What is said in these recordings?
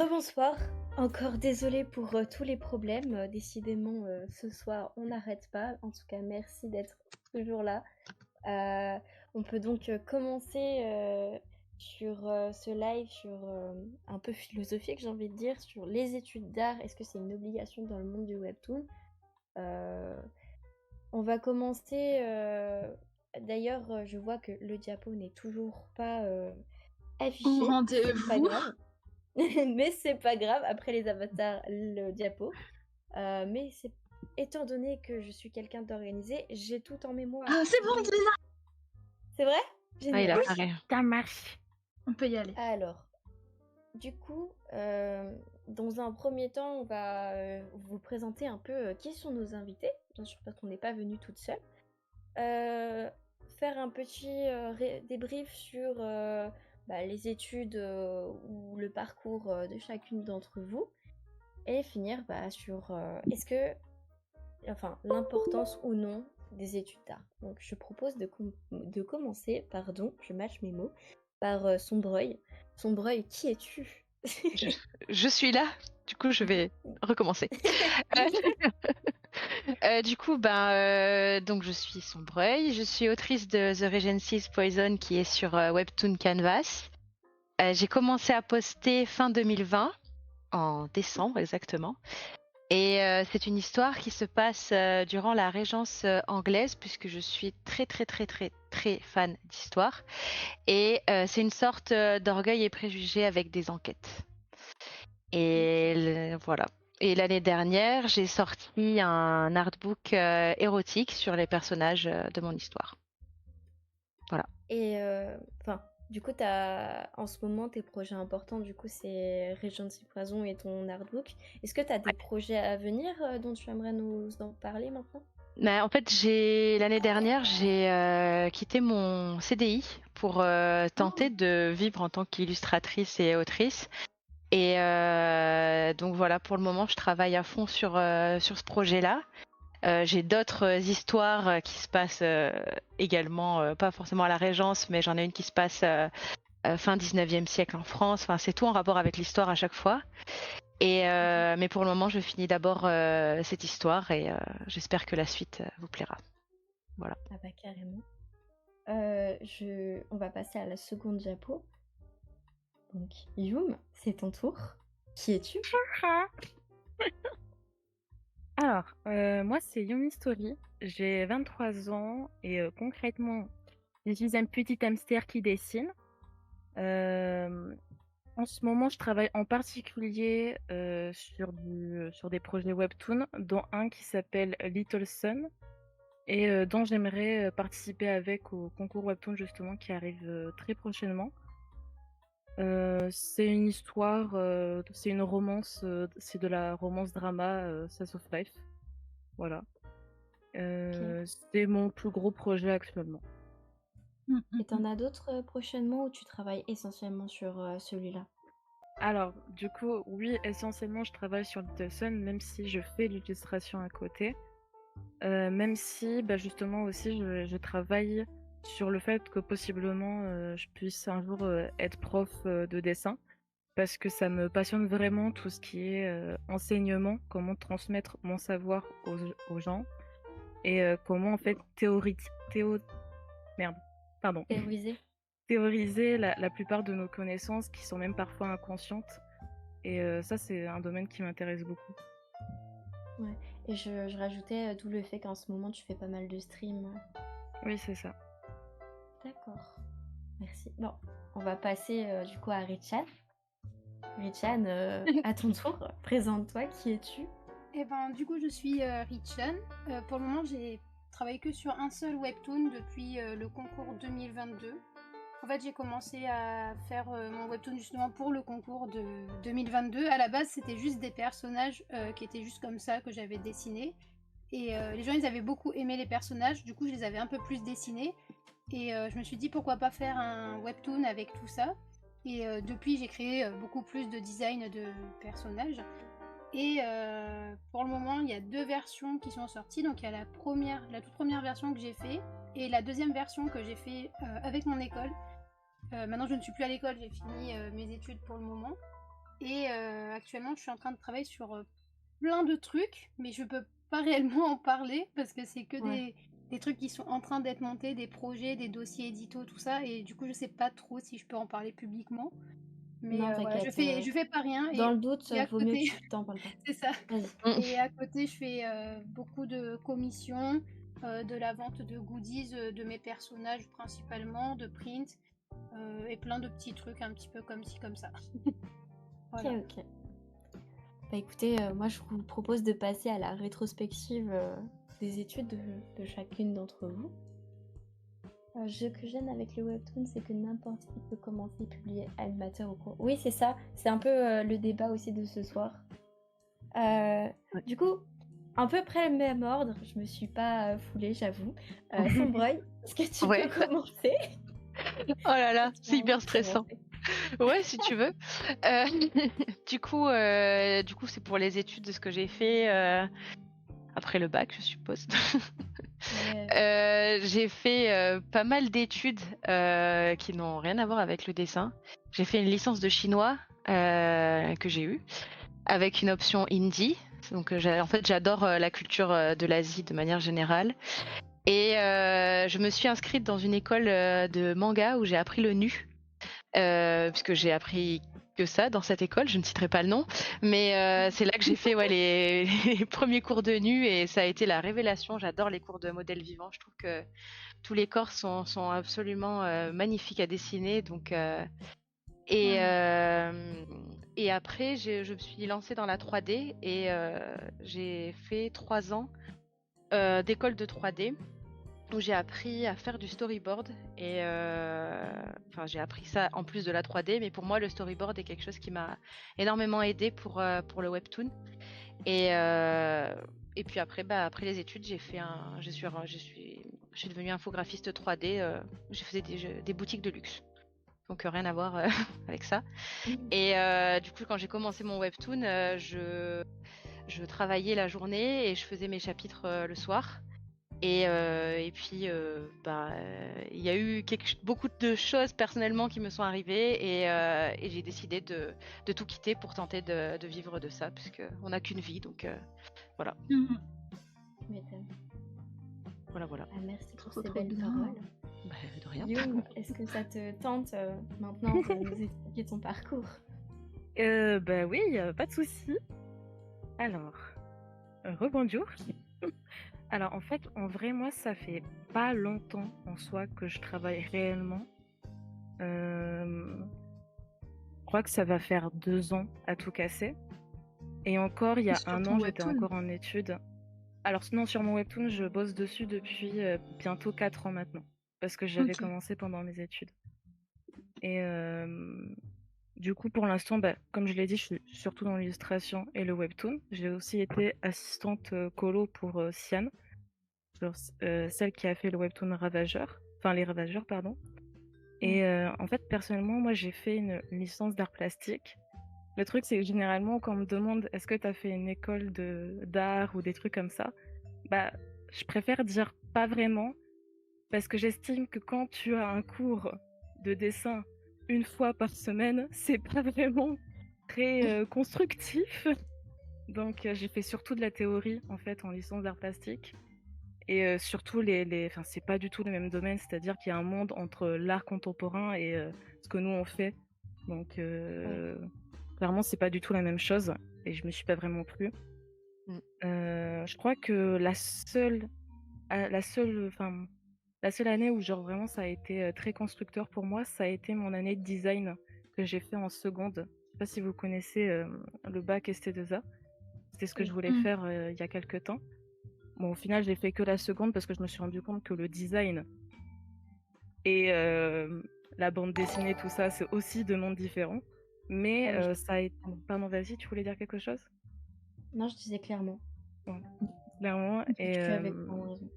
Rebonsoir. Encore désolée pour tous les problèmes. Décidément, ce soir, on n'arrête pas. En tout cas, merci d'être toujours là. On peut donc commencer sur ce live, sur un peu philosophique, j'ai envie de dire, sur les études d'art. Est-ce que c'est une obligation dans le monde du webtoon? Euh, on va commencer. D'ailleurs, je vois que le diapo n'est toujours pas Au affiché. C'est pas rendez-vous. grave. Mais c'est pas grave, après les avatars, le diapo. Mais c'est étant donné que je suis quelqu'un d'organisé, j'ai tout en mémoire. Ah, c'est bon, Donc, c'est là. c'est vrai? Ah, il Génial. apparaît. Ça marche. On peut y aller. Alors, du coup, dans un premier temps, on va vous présenter un peu qui sont nos invités, bien sûr parce qu'on n'est pas venu toute seule. Faire un petit débrief sur les études ou le parcours de chacune d'entre vous. Et finir sur est-ce que, enfin, l'importance ou non des études d'art. Donc, je propose de commencer, pardon, je mâche mes mots, par Sombreuil. Sombreuil, qui es-tu? Je suis là, du coup je vais recommencer. Du coup, donc je suis Sombreuil, je suis autrice de The Regency's Poison qui est sur Webtoon Canvas. J'ai commencé à poster fin 2020, en décembre exactement. Et c'est une histoire qui se passe durant la Régence anglaise, puisque je suis très très très très très fan d'histoire. Et c'est une sorte d'orgueil et préjugés avec des enquêtes. Et voilà. Et l'année dernière, j'ai sorti un artbook érotique sur les personnages de mon histoire. Voilà. Et enfin, du coup, en ce moment tes projets importants, du coup, c'est Regency Poison et ton artbook. Est-ce que tu as des projets à venir dont tu aimerais nous en parler maintenant? Mais en fait, l'année dernière, j'ai quitté mon CDI pour tenter de vivre en tant qu'illustratrice et autrice. Et donc voilà, pour le moment, je travaille à fond sur ce projet-là. J'ai d'autres histoires qui se passent également, pas forcément à la Régence, mais j'en ai une qui se passe fin 19e siècle en France. Enfin, c'est tout en rapport avec l'histoire à chaque fois. Et mais pour le moment, je finis d'abord cette histoire et j'espère que la suite vous plaira. Voilà. Ah bah carrément. On va passer à la seconde diapo. Donc, Youm, c'est ton tour. Qui es-tu? Alors, moi c'est Yumi Story, j'ai 23 ans et concrètement, je suis un petit hamster qui dessine. En ce moment, je travaille en particulier sur des projets webtoon, dont un qui s'appelle Little Sun et dont j'aimerais participer avec au concours webtoon justement qui arrive très prochainement. C'est une histoire, c'est une romance, c'est de la romance drama Slice of Life. Voilà. C'est mon plus gros projet actuellement. Et t'en as d'autres prochainement ou tu travailles essentiellement sur celui-là? Alors, du coup, oui, essentiellement, je travaille sur Little Sun, même si je fais l'illustration à côté. Même si, justement, aussi, je travaille sur le fait que possiblement, je puisse un jour être prof de dessin. Parce que ça me passionne vraiment tout ce qui est enseignement, comment transmettre mon savoir aux gens et comment en fait théoriser la plupart de nos connaissances qui sont même parfois inconscientes. Et ça, c'est un domaine qui m'intéresse beaucoup. Ouais, et je rajoutais d'où le fait qu'en ce moment tu fais pas mal de streams. Oui, c'est ça. D'accord, merci. Bon, on va passer du coup à Richan. Richan, à ton tour, présente-toi, qui es-tu? Eh ben, du coup, je suis Richan. Pour le moment, j'ai travaillé que sur un seul webtoon depuis le concours 2022. En fait, j'ai commencé à faire mon webtoon justement pour le concours de 2022. À la base, c'était juste des personnages qui étaient juste comme ça, que j'avais dessinés. Et les gens, ils avaient beaucoup aimé les personnages. Du coup, je les avais un peu plus dessinés. Et je me suis dit, pourquoi pas faire un webtoon avec tout ça. Et depuis, j'ai créé beaucoup plus de design de personnages. Et pour le moment, il y a 2 versions qui sont sorties. Donc il y a la toute première version que j'ai fait et la deuxième version que j'ai fait avec mon école. Maintenant, je ne suis plus à l'école, j'ai fini mes études pour le moment. Et actuellement, je suis en train de travailler sur plein de trucs, mais je peux pas réellement en parler parce que c'est que Ouais. des trucs qui sont en train d'être montés, des projets, des dossiers édito, tout ça. Et du coup, je sais pas trop si je peux en parler publiquement. Mais Non, voilà, t'inquiète. je fais pas rien. Dans le doute, Et à vaut mieux que côté, tu t'en parles pas. c'est ça. Vas-y. Mm. Et à côté, je fais beaucoup de commissions, de la vente de goodies de mes personnages principalement, de print, et plein de petits trucs un petit peu comme ci, comme ça. Ok, Voilà. ok. Bah écoutez, moi je vous propose de passer à la rétrospective des études de chacune d'entre vous. Ce que j'aime avec le webtoon, c'est que n'importe qui peut commencer et publier animateur au cours. Oui, c'est ça. C'est un peu le débat aussi de ce soir. Du coup, un peu près le même ordre. Je me suis pas foulée, j'avoue. Sombreuil, est-ce que tu Ouais. peux commencer? Oh là là, Tu as c'est envie hyper de stressant. commencer? Ouais, si tu veux. Du coup, c'est pour les études de ce que j'ai fait après le bac, je suppose. Ouais. J'ai fait pas mal d'études qui n'ont rien à voir avec le dessin. J'ai fait une licence de chinois que j'ai eue avec une option indie. Donc, en fait, j'adore la culture de l'Asie de manière générale. Et je me suis inscrite dans une école de manga où j'ai appris le nu. Puisque j'ai appris que ça dans cette école, je ne citerai pas le nom, mais c'est là que j'ai fait les premiers cours de nu et ça a été la révélation. J'adore les cours de modèles vivants, je trouve que tous les corps sont absolument magnifiques à dessiner. Et, euh, et après, je me suis lancée dans la 3D et j'ai fait 3 ans d'école de 3D où j'ai appris à faire du storyboard et j'ai appris ça en plus de la 3D, mais pour moi le storyboard est quelque chose qui m'a énormément aidé pour le webtoon et puis après après les études je suis devenue infographiste 3D, je faisais des boutiques de luxe. Donc rien à voir avec ça. Et du coup quand j'ai commencé mon webtoon, je travaillais la journée et je faisais mes chapitres le soir. Et puis, il y a eu beaucoup de choses personnellement qui me sont arrivées et j'ai décidé de tout quitter pour tenter de vivre de ça, puisqu'on n'a qu'une vie, donc voilà. Tu m'étonnes. Voilà. Ah, merci pour Trop, ces trop belles bien. paroles. Bah, de rien. Youm, est-ce que ça te tente maintenant de nous expliquer ton parcours? Bah oui, pas de souci. Alors, rebonjour. Alors en fait, en vrai, moi, ça fait pas longtemps en soi que je travaille réellement. Je crois que ça va faire 2 ans à tout casser. Et encore, il y a Sur 1 ton an, j'étais webtoon? encore en études. Alors non, sur mon webtoon, je bosse dessus depuis bientôt 4 ans maintenant. Parce que j'avais Ok. commencé pendant mes études. Et du coup, pour l'instant, comme je l'ai dit, je suis surtout dans l'illustration et le webtoon. J'ai aussi été assistante colo pour Sian, celle qui a fait le webtoon Ravageur, enfin les Ravageurs, pardon. Et en fait, personnellement, moi, j'ai fait une licence d'art plastique. Le truc, c'est que généralement, quand on me demande est-ce que tu as fait une école d'art ou des trucs comme ça, je préfère dire pas vraiment, parce que j'estime que quand tu as un cours de dessin 1 fois par semaine, c'est pas vraiment très constructif. Donc j'ai fait surtout de la théorie en fait en licence d'art plastique. Et surtout enfin, c'est pas du tout le même domaine, c'est-à-dire qu'il y a un monde entre l'art contemporain et ce que nous on fait. Donc clairement c'est pas du tout la même chose et je me suis pas vraiment plu. Je crois que la seule année où genre vraiment ça a été très constructeur pour moi, ça a été mon année de design que j'ai fait en seconde. Je sais pas si vous connaissez le bac ST2A. C'était ce que je voulais faire il y a quelques temps. Bon, au final, j'ai fait que la seconde parce que je me suis rendu compte que le design et la bande dessinée, tout ça, c'est aussi 2 mondes différents. Mais Ah oui. ça a été... Pardon, vas-y, tu voulais dire quelque chose? Non, je disais clairement. Bon, clairement. Et Tu avais vraiment raison.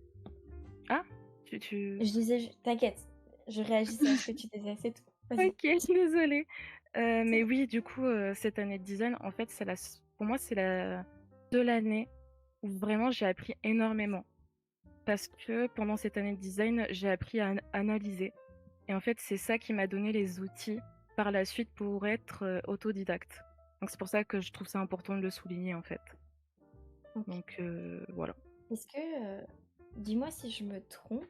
ah, Je disais, t'inquiète, je réagissais à ce que tu disais, c'est tout. Vas-y. Ok, je suis désolée. Mais oui, du coup, cette année de design, en fait, pour moi, c'est la seule année où vraiment j'ai appris énormément. Parce que pendant cette année de design, j'ai appris à analyser. Et en fait, c'est ça qui m'a donné les outils par la suite pour être autodidacte. Donc c'est pour ça que je trouve ça important de le souligner en fait. Ok. Donc voilà. Est-ce que, dis-moi si je me trompe,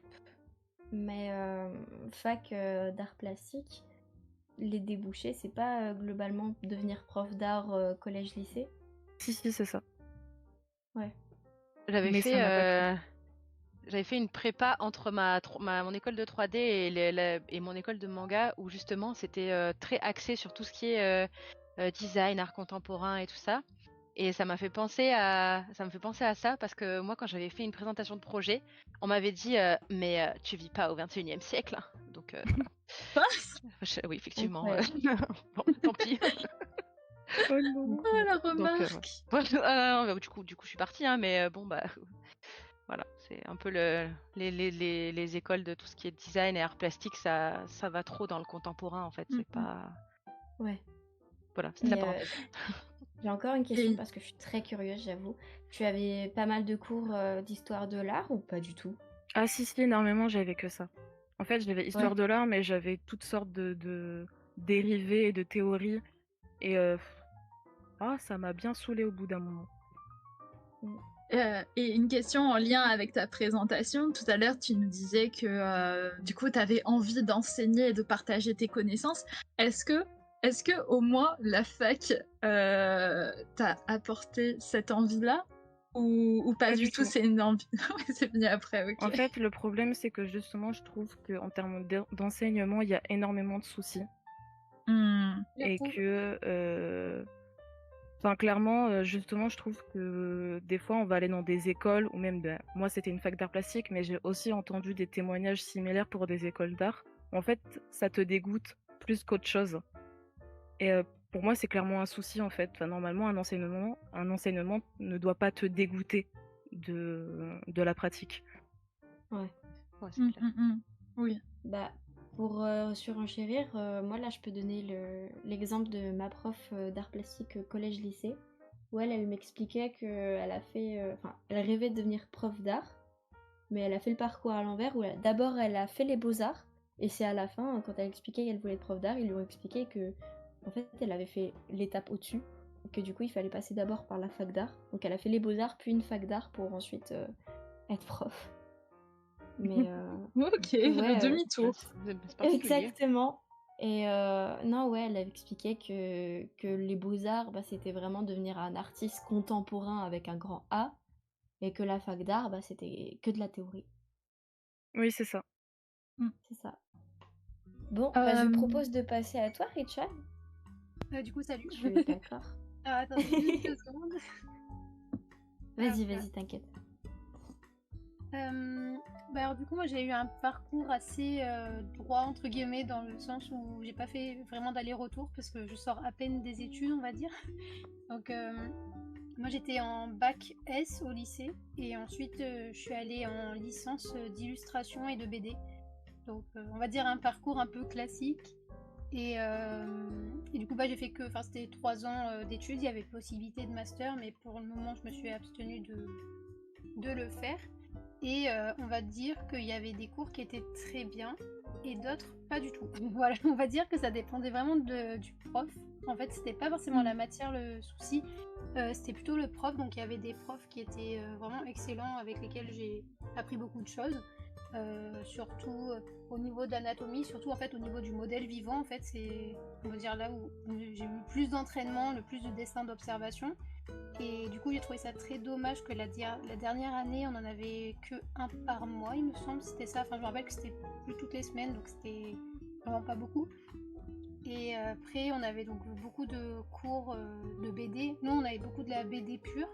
mais fac d'art plastique, les débouchés, c'est pas globalement devenir prof d'art collège-lycée? Si, c'est ça. Ouais. J'avais Mais ça m'a pas plu. j'avais fait une prépa entre mon école de 3D et mon école de manga où justement c'était très axé sur tout ce qui est design, art contemporain et tout ça. Et ça me fait penser à ça parce que moi, quand j'avais fait une présentation de projet, on m'avait dit mais tu vis pas au 21e siècle, hein. Donc Quoi? oui, effectivement. Incroyable. Bon, tant pis. Oh non. Oh la Donc, remarque! non, du coup, je suis partie, hein, mais bon, bah, voilà, c'est un peu les écoles de tout ce qui est design et art plastique, ça va trop dans le contemporain, en fait. C'est pas. Ouais. Voilà, c'était la Et parenthèse. j'ai encore une question Et- parce que je suis très curieuse, j'avoue. Tu avais pas mal de cours d'histoire de l'art ou pas du tout? Ah si, énormément, j'avais que ça. En fait, j'avais histoire Ouais. de l'art, mais j'avais toutes sortes de dérivés et de théories. Et ça m'a bien saoulé au bout d'un moment. Et une question en lien avec ta présentation. Tout à l'heure, tu nous disais que du coup, tu avais envie d'enseigner et de partager tes connaissances. Est-ce que au moins la fac t'a apporté cette envie-là ou pas Pas du du tout? tout. C'est une envie. Ouais, c'est venu après, ok. En fait, le problème, c'est que justement, je trouve qu'en termes d'enseignement, il y a énormément de soucis. Et J'approuve. que, enfin, clairement, justement, je trouve que des fois, on va aller dans des écoles, ou même, moi, c'était une fac d'art plastique, mais j'ai aussi entendu des témoignages similaires pour des écoles d'art. En fait, ça te dégoûte plus qu'autre chose. Et pour moi, c'est clairement un souci, en fait. Enfin, normalement, un enseignement ne doit pas te dégoûter de la pratique. Ouais. Ouais, c'est clair. Oui. Bah, pour surenchérir, moi là je peux donner l'exemple de ma prof d'art plastique collège-lycée, où elle m'expliquait qu'elle a fait, enfin, elle rêvait de devenir prof d'art, mais elle a fait le parcours à l'envers, où d'abord elle a fait les beaux-arts, et c'est à la fin, quand elle expliquait qu'elle voulait être prof d'art, ils lui ont expliqué que, en fait, elle avait fait l'étape au-dessus, et que du coup il fallait passer d'abord par la fac d'art, donc elle a fait les beaux-arts, puis une fac d'art pour ensuite être prof. Mais Ok, ouais, le demi-tour. C'est particulier. exactement. Et non, ouais, elle avait expliqué que les beaux-arts, bah, c'était vraiment devenir un artiste contemporain avec un grand A, et que la fac d'art, bah, c'était que de la théorie. Oui, c'est ça. C'est ça. Bon, bah, je propose de passer à toi, Richard. Du coup, salut. Je suis d'accord. Ah, attendez, juste 2 secondes. Vas-y, t'inquiète. Alors du coup, moi j'ai eu un parcours assez droit entre guillemets dans le sens où j'ai pas fait vraiment d'aller-retour parce que je sors à peine des études, on va dire. Donc moi j'étais en bac S au lycée et ensuite je suis allée en licence d'illustration et de BD. Donc on va dire un parcours un peu classique. Et du coup, bah, j'ai fait que, enfin, c'était 3 ans d'études. Il y avait possibilité de master, mais pour le moment, je me suis abstenue de le faire. Et on va dire qu'il y avait des cours qui étaient très bien et d'autres pas du tout. Voilà, on va dire que ça dépendait vraiment du prof. En fait, c'était pas forcément la matière le souci, c'était plutôt le prof. Donc il y avait des profs qui étaient vraiment excellents avec lesquels j'ai appris beaucoup de choses. Surtout au niveau de l'anatomie, surtout en fait au niveau du modèle vivant. En fait, c'est, on va dire, là où j'ai eu le plus d'entraînement, le plus de dessin d'observation. Et du coup, j'ai trouvé ça très dommage que la dernière année, on en avait que un par mois, il me semble, c'était ça. Enfin, je me rappelle que c'était plus toutes les semaines, donc c'était vraiment pas beaucoup. Et après, on avait donc beaucoup de cours de BD. Nous, on avait beaucoup de la BD pure.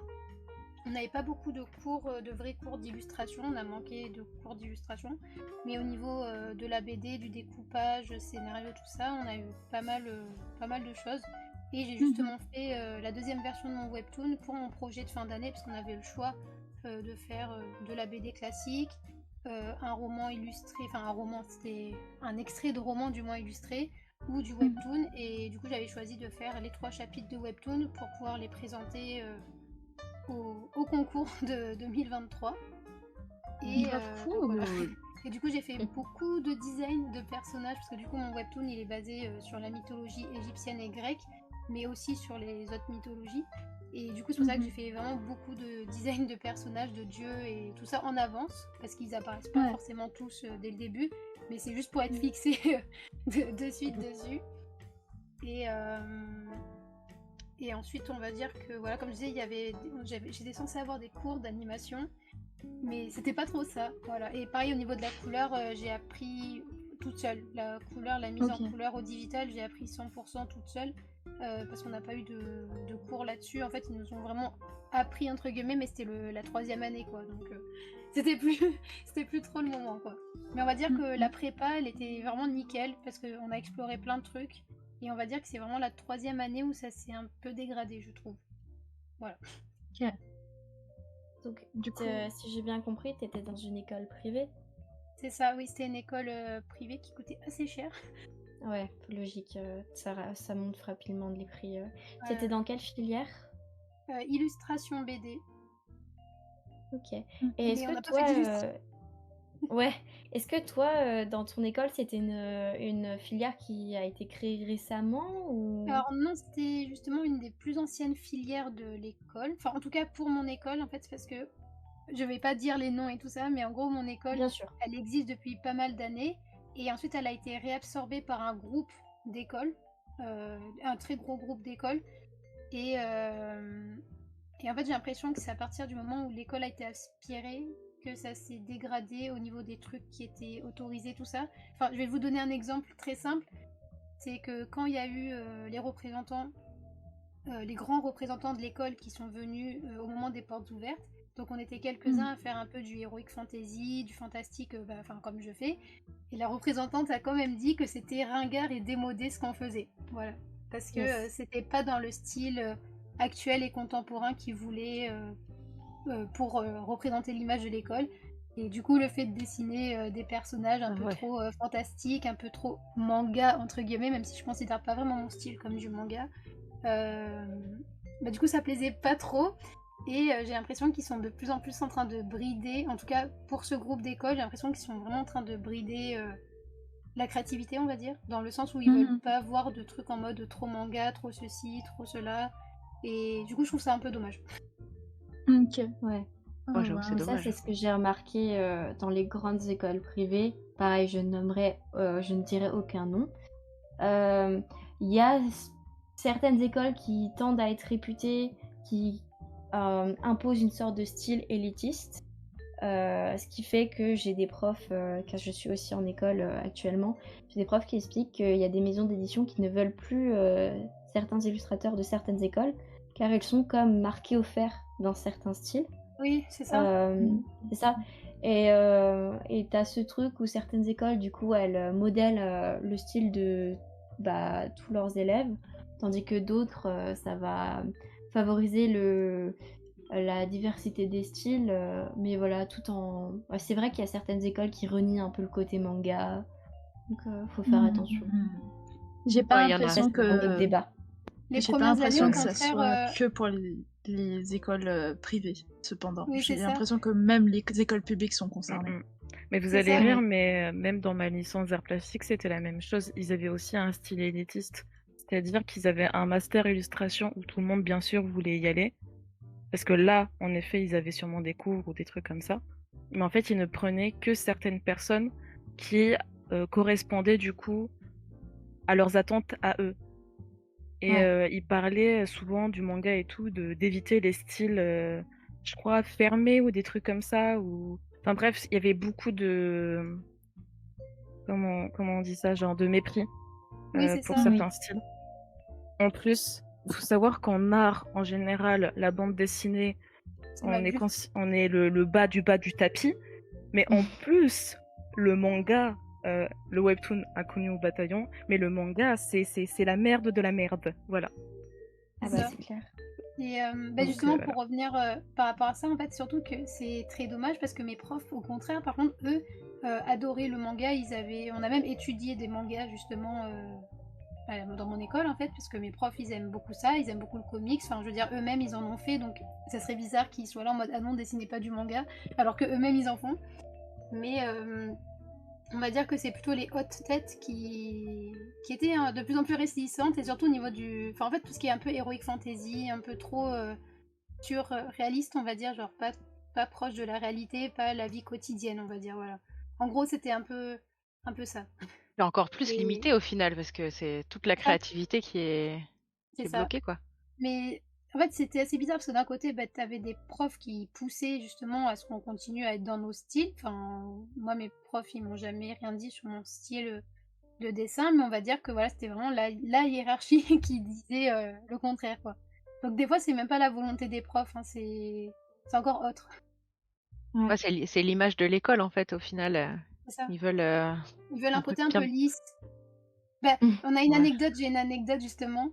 On n'avait pas beaucoup de cours, de vrais cours d'illustration. On a manqué de cours d'illustration. Mais au niveau de la BD, du découpage, scénario, tout ça, on a eu pas mal de choses. Et j'ai justement fait la deuxième version de mon webtoon pour mon projet de fin d'année, parce qu'on avait le choix de faire de la BD classique, un roman illustré, enfin un roman, c'était un extrait de roman du moins illustré, ou du webtoon. Et du coup, j'avais choisi de faire les 3 chapitres de webtoon pour pouvoir les présenter au concours de 2023. Et, voilà. Et du coup, j'ai fait beaucoup de design de personnages, parce que du coup, mon webtoon, il est basé sur la mythologie égyptienne et grecque. mais aussi sur les autres mythologies. Et du coup, c'est pour ça que j'ai fait vraiment beaucoup de design de personnages, de dieux et tout ça en avance, parce qu'ils apparaissent pas forcément tous dès le début, mais c'est juste pour être fixé de suite dessus. Et ensuite, on va dire que, voilà, comme je disais, j'étais censée avoir des cours d'animation, mais c'était pas trop ça. Voilà. Et pareil, au niveau de la couleur, j'ai appris toute seule. La couleur, la mise en couleur au digital, j'ai appris 100% toute seule, parce qu'on n'a pas eu de cours là-dessus. En fait, ils nous ont vraiment appris, entre guillemets, mais c'était la 3e année, quoi. Donc, c'était plus trop le moment, quoi. Mais on va dire que la prépa, elle était vraiment nickel, parce qu'on a exploré plein de trucs. Et on va dire que c'est vraiment la 3e année où ça s'est un peu dégradé, je trouve. Voilà. Ok. Donc, Du coup, si j'ai bien compris, t'étais dans une école privée? C'est ça, oui, c'était une école privée qui coûtait assez cher. Ouais, logique, ça monte rapidement les prix. T'étais Ouais. dans quelle filière? Illustration BD. Ok. Et est-ce Mais on que n'a pas toi, fait d'illustration. ouais, est-ce que toi, dans ton école, c'était une filière qui a été créée récemment ou... Alors non, c'était justement une des plus anciennes filières de l'école. Enfin, en tout cas pour mon école, en fait, c'est parce que je vais pas dire les noms et tout ça, mais en gros, mon école, Bien sûr. elle existe depuis pas mal d'années. Et ensuite, elle a été réabsorbée par un groupe d'écoles, un très gros groupe d'écoles. Et en fait, j'ai l'impression que c'est à partir du moment où l'école a été aspirée que ça s'est dégradé au niveau des trucs qui étaient autorisés, tout ça. Enfin, je vais vous donner un exemple très simple. C'est que quand il y a eu les représentants, les grands représentants de l'école qui sont venus au moment des portes ouvertes, donc on était quelques-uns à faire un peu du heroic fantasy, du fantastique, comme je fais. Et la représentante a quand même dit que c'était ringard et démodé ce qu'on faisait. Voilà. Parce que c'était pas dans le style actuel et contemporain qu'ils voulaient pour représenter l'image de l'école. Et du coup, le fait de dessiner des personnages un peu trop fantastiques, un peu trop manga, entre guillemets, même si je considère pas vraiment mon style comme du manga, du coup, ça plaisait pas trop. Et j'ai l'impression qu'ils sont de plus en plus en train de brider, en tout cas pour ce groupe d'école, j'ai l'impression qu'ils sont vraiment en train de brider la créativité, on va dire, dans le sens où ils veulent pas voir de trucs en mode trop manga, trop ceci, trop cela. Et du coup, je trouve ça un peu dommage. Ok. Ouais. Moi, j'avoue, c'est Ça, dommage. c'est ce que j'ai remarqué dans les grandes écoles privées. Pareil, je ne dirai aucun nom. Il y a certaines écoles qui tendent à être réputées, qui imposent une sorte de style élitiste. Ce qui fait que j'ai des profs, car je suis aussi en école actuellement, j'ai des profs qui expliquent qu'il y a des maisons d'édition qui ne veulent plus certains illustrateurs de certaines écoles, car ils sont comme marqués au fer dans certains styles. Oui, c'est ça. C'est ça. Et t'as ce truc où certaines écoles, du coup, elles modèlent le style de tous leurs élèves, tandis que d'autres, ça va favoriser la diversité des styles, mais voilà, tout en... Ouais, c'est vrai qu'il y a certaines écoles qui renient un peu le côté manga, donc faut faire attention. J'ai pas il y en a. l'impression On est de que... débat. Les J'ai pas premières années, au l'impression que ça contraire, soit que pour les écoles privées, cependant. Oui, J'ai c'est ça. l'impression que même les écoles publiques sont concernées. Mais vous C'est allez ça. rire, mais même dans ma licence d'art plastique, c'était la même chose. Ils avaient aussi un style élitiste. C'est-à-dire qu'ils avaient un master illustration où tout le monde, bien sûr, voulait y aller. Parce que là, en effet, ils avaient sûrement des cours ou des trucs comme ça. Mais en fait, ils ne prenaient que certaines personnes qui correspondaient du coup à leurs attentes à eux. Et ils parlaient souvent du manga et tout, d'éviter les styles, je crois, fermés ou des trucs comme ça. Enfin bref, il y avait beaucoup de... Comment on dit ça? Genre de mépris Oui, c'est pour ça. certains styles. En plus, il faut savoir qu'en art, en général, la bande dessinée, C'est mal vu. on est le bas du tapis. Mais en plus, le manga, le webtoon inconnu au bataillon, mais le manga, c'est la merde de la merde. Voilà. Ah C'est bah ça. c'est clair. Et Donc, justement, voilà. pour revenir par rapport à ça, en fait, surtout que c'est très dommage parce que mes profs, au contraire, par contre, eux, adoraient le manga. On a même étudié des mangas, justement, dans mon école, en fait, parce que mes profs, ils aiment beaucoup ça, ils aiment beaucoup le comics. Enfin, je veux dire, eux-mêmes, ils en ont fait, donc ça serait bizarre qu'ils soient là en mode « Ah non, dessinez pas du manga », alors que eux-mêmes, ils en font. Mais on va dire que c'est plutôt les hautes têtes qui étaient de plus en plus réticentes, et surtout au niveau du... Enfin, en fait, tout ce qui est un peu heroic fantasy, un peu trop réaliste, on va dire, genre pas proche de la réalité, pas la vie quotidienne, on va dire, voilà. En gros, c'était un peu ça. Et encore plus Et limité au final, parce que c'est toute la c'est ça, créativité qui c'est est ça. bloquée, quoi. Mais en fait, c'était assez bizarre parce que d'un côté, bah, t'avais des profs qui poussaient justement à ce qu'on continue à être dans nos styles. Enfin, moi, mes profs, ils m'ont jamais rien dit sur mon style de dessin, mais on va dire que voilà, c'était vraiment la hiérarchie qui disait le contraire, quoi. Donc des fois, c'est même pas la volonté des profs, hein, c'est encore autre. Ouais, c'est l'image de l'école, en fait, au final. C'est ça. Ils veulent Ils veulent un un truc côté un peu bien. lisse. Bah, on a Ouais. j'ai une anecdote justement.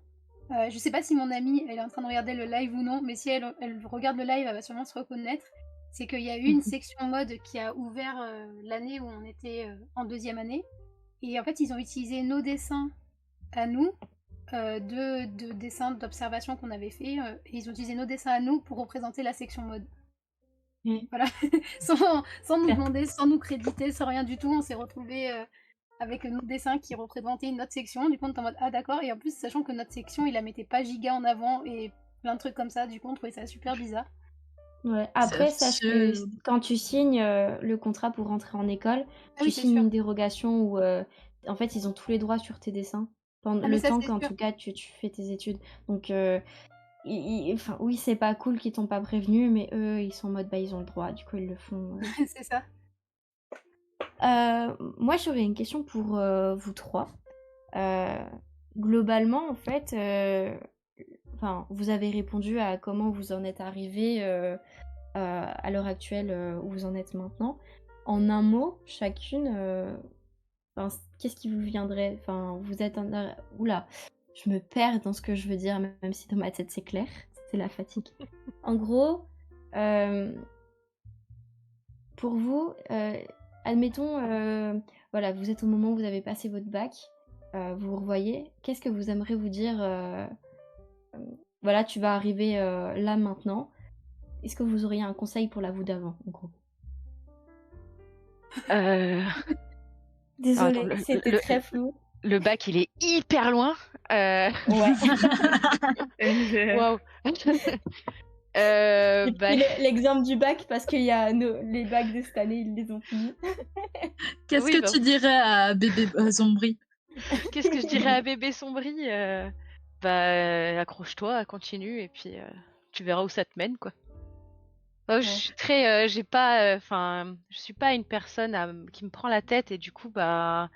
Je sais pas si mon amie, elle est en train de regarder le live ou non, mais si elle regarde le live, elle va sûrement se reconnaître. C'est qu'il y a eu une section mode qui a ouvert l'année où on était en deuxième année. Et en fait, ils ont utilisé nos dessins à nous, de dessins d'observation qu'on avait fait, et ils ont utilisé nos dessins à nous pour représenter la section mode. Voilà, sans nous demander, sans nous créditer, sans rien du tout, on s'est retrouvés avec nos dessins qui représentaient notre section. Du coup, on était en mode ah d'accord, et en plus, sachant que notre section, il la mettait pas giga en avant et plein de trucs comme ça, du coup, on trouvait ça super bizarre. Ouais. C'est Après, sache que absurde. quand tu signes le contrat pour rentrer en école, Ah tu oui, c'est signes sûr. une dérogation où en fait ils ont tous les droits sur tes dessins pendant Ah mais le ça, temps c'est qu'en sûr. tout cas tu fais tes études. Donc enfin, oui, c'est pas cool qu'ils t'ont pas prévenu, mais eux ils sont en mode bah ils ont le droit, du coup ils le font. C'est ça. Moi j'aurais une question pour vous trois. Globalement, en fait, enfin, vous avez répondu à comment vous en êtes arrivé à l'heure actuelle où vous en êtes maintenant. En un mot, chacune, enfin, qu'est-ce qui vous viendrait? Enfin, vous êtes un... Oula, je me perds dans ce que je veux dire, même si dans ma tête c'est clair. C'est la fatigue. En gros, pour vous, admettons, voilà, vous êtes au moment où vous avez passé votre bac, vous vous revoyez, qu'est-ce que vous aimeriez vous dire voilà, tu vas arriver là maintenant. Est-ce que vous auriez un conseil pour la vous d'avant, en gros? Attends, Désolée, c'était très flou. le bac, il est hyper loin. Ouais. Waouh. J'ai Bah, pris l'exemple du bac parce qu'il y a les bacs de cette année, ils les ont finis. Qu'est-ce oui, que bah, tu dirais à bébé Zombri? qu'est-ce que je dirais à bébé Sombri? Bah, accroche-toi, continue, et puis tu verras où ça te mène, quoi. Je Ouais. suis très, j'ai pas, enfin, je suis pas une personne qui me prend la tête, et du coup, bah,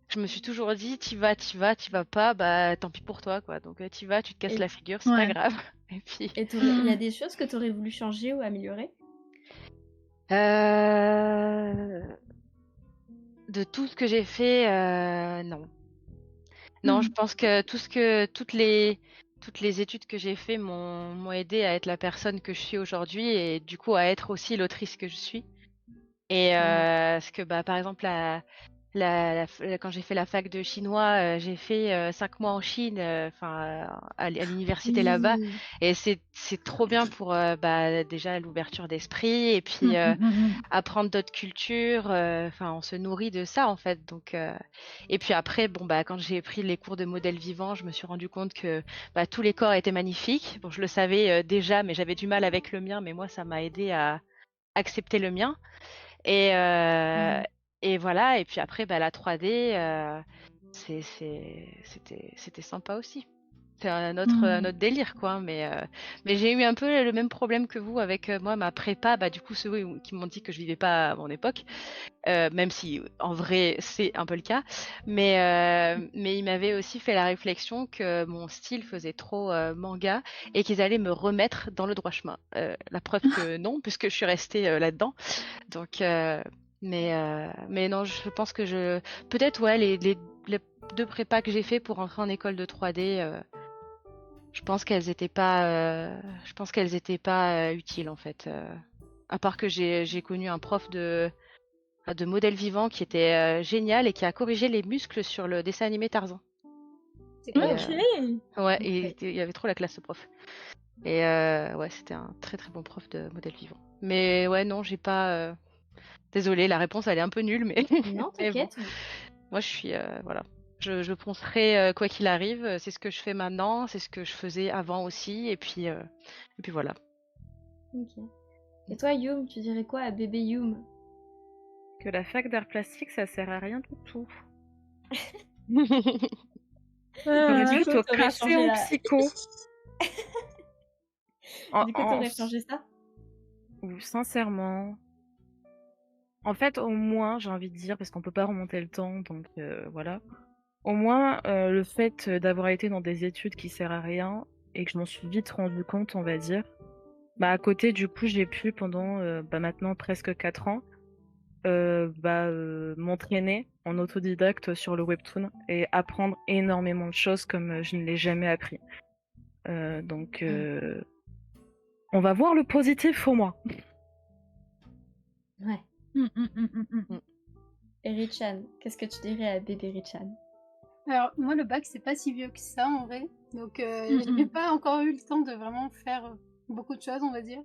je me suis toujours dit, t'y vas, pas, bah, tant pis pour toi, quoi. Donc, t'y vas, tu te casses Et, la figure, c'est pas Ouais. grave. Et puis, et il y a des choses que tu aurais voulu changer ou améliorer? de tout ce que j'ai fait, non. Non, je Mhm. pense que toutes les études que j'ai fait m'ont aidé à être la personne que je suis aujourd'hui, et du coup à être aussi l'autrice que je suis. Et parce que bah par exemple quand j'ai fait la fac de chinois, j'ai fait 5 mois en Chine, à l'université là-bas, Oui. et c'est trop bien pour bah déjà l'ouverture d'esprit, et puis Mhm. apprendre d'autres cultures. Enfin, on se nourrit de ça en fait. Donc, et puis après, bon bah quand j'ai pris les cours de modèle vivant, je me suis rendu compte que bah, tous les corps étaient magnifiques. Bon, je le savais déjà, mais j'avais du mal avec le mien. Mais moi, ça m'a aidé à accepter le mien. Et et voilà. Et puis après, bah, la 3D, c'était sympa aussi. C'est un autre délire, quoi. Mais j'ai eu un peu le même problème que vous avec moi, ma prépa. Bah, du coup, ceux qui m'ont dit que je vivais pas à mon époque, même si en vrai, c'est un peu le cas. Mais ils m'avaient aussi fait la réflexion que mon style faisait trop manga, et qu'ils allaient me remettre dans le droit chemin. La preuve que non, puisque je suis restée là-dedans. Donc, mais non, je pense que peut-être, ouais, les deux prépas que j'ai fait pour entrer en école de 3D, je pense qu'elles étaient pas utiles en fait. À part que j'ai connu un prof de modèle vivant qui était génial, et qui a corrigé les muscles sur le dessin animé Tarzan. C'est Et, cool. Ok. ouais, Ok. il y avait trop la classe, ce prof. Et ouais, c'était un très très bon prof de modèle vivant. Mais ouais, non, j'ai pas Désolée, la réponse elle est un peu nulle, mais, Non, mais bon, t'inquiète. moi je suis voilà. Je poncerai quoi qu'il arrive. C'est ce que je fais maintenant, c'est ce que je faisais avant aussi, et puis voilà. Ok. Et toi, Youm, tu dirais quoi à bébé Youm? Que la fac d'art plastique, ça sert à rien du tout. J'aurais Ah, Du coup, plutôt t'aurais crassé changé en la... psycho. Du coup, t'aurais changé ça? Sincèrement. En fait, au moins, j'ai envie de dire, parce qu'on peut pas remonter le temps, donc voilà. Au moins, le fait d'avoir été dans des études qui servent à rien et que je m'en suis vite rendu compte, on va dire. Bah, à côté, du coup, j'ai pu pendant maintenant presque 4 ans m'entraîner en autodidacte sur le webtoon et apprendre énormément de choses comme je ne l'ai jamais appris. Donc, on va voir le positif au moins. Ouais. mm. Et Richan, qu'est-ce que tu dirais à bébé Richan? Alors, moi, le bac, c'est pas si vieux que ça, en vrai. Donc, j'ai pas encore eu le temps de vraiment faire beaucoup de choses, on va dire.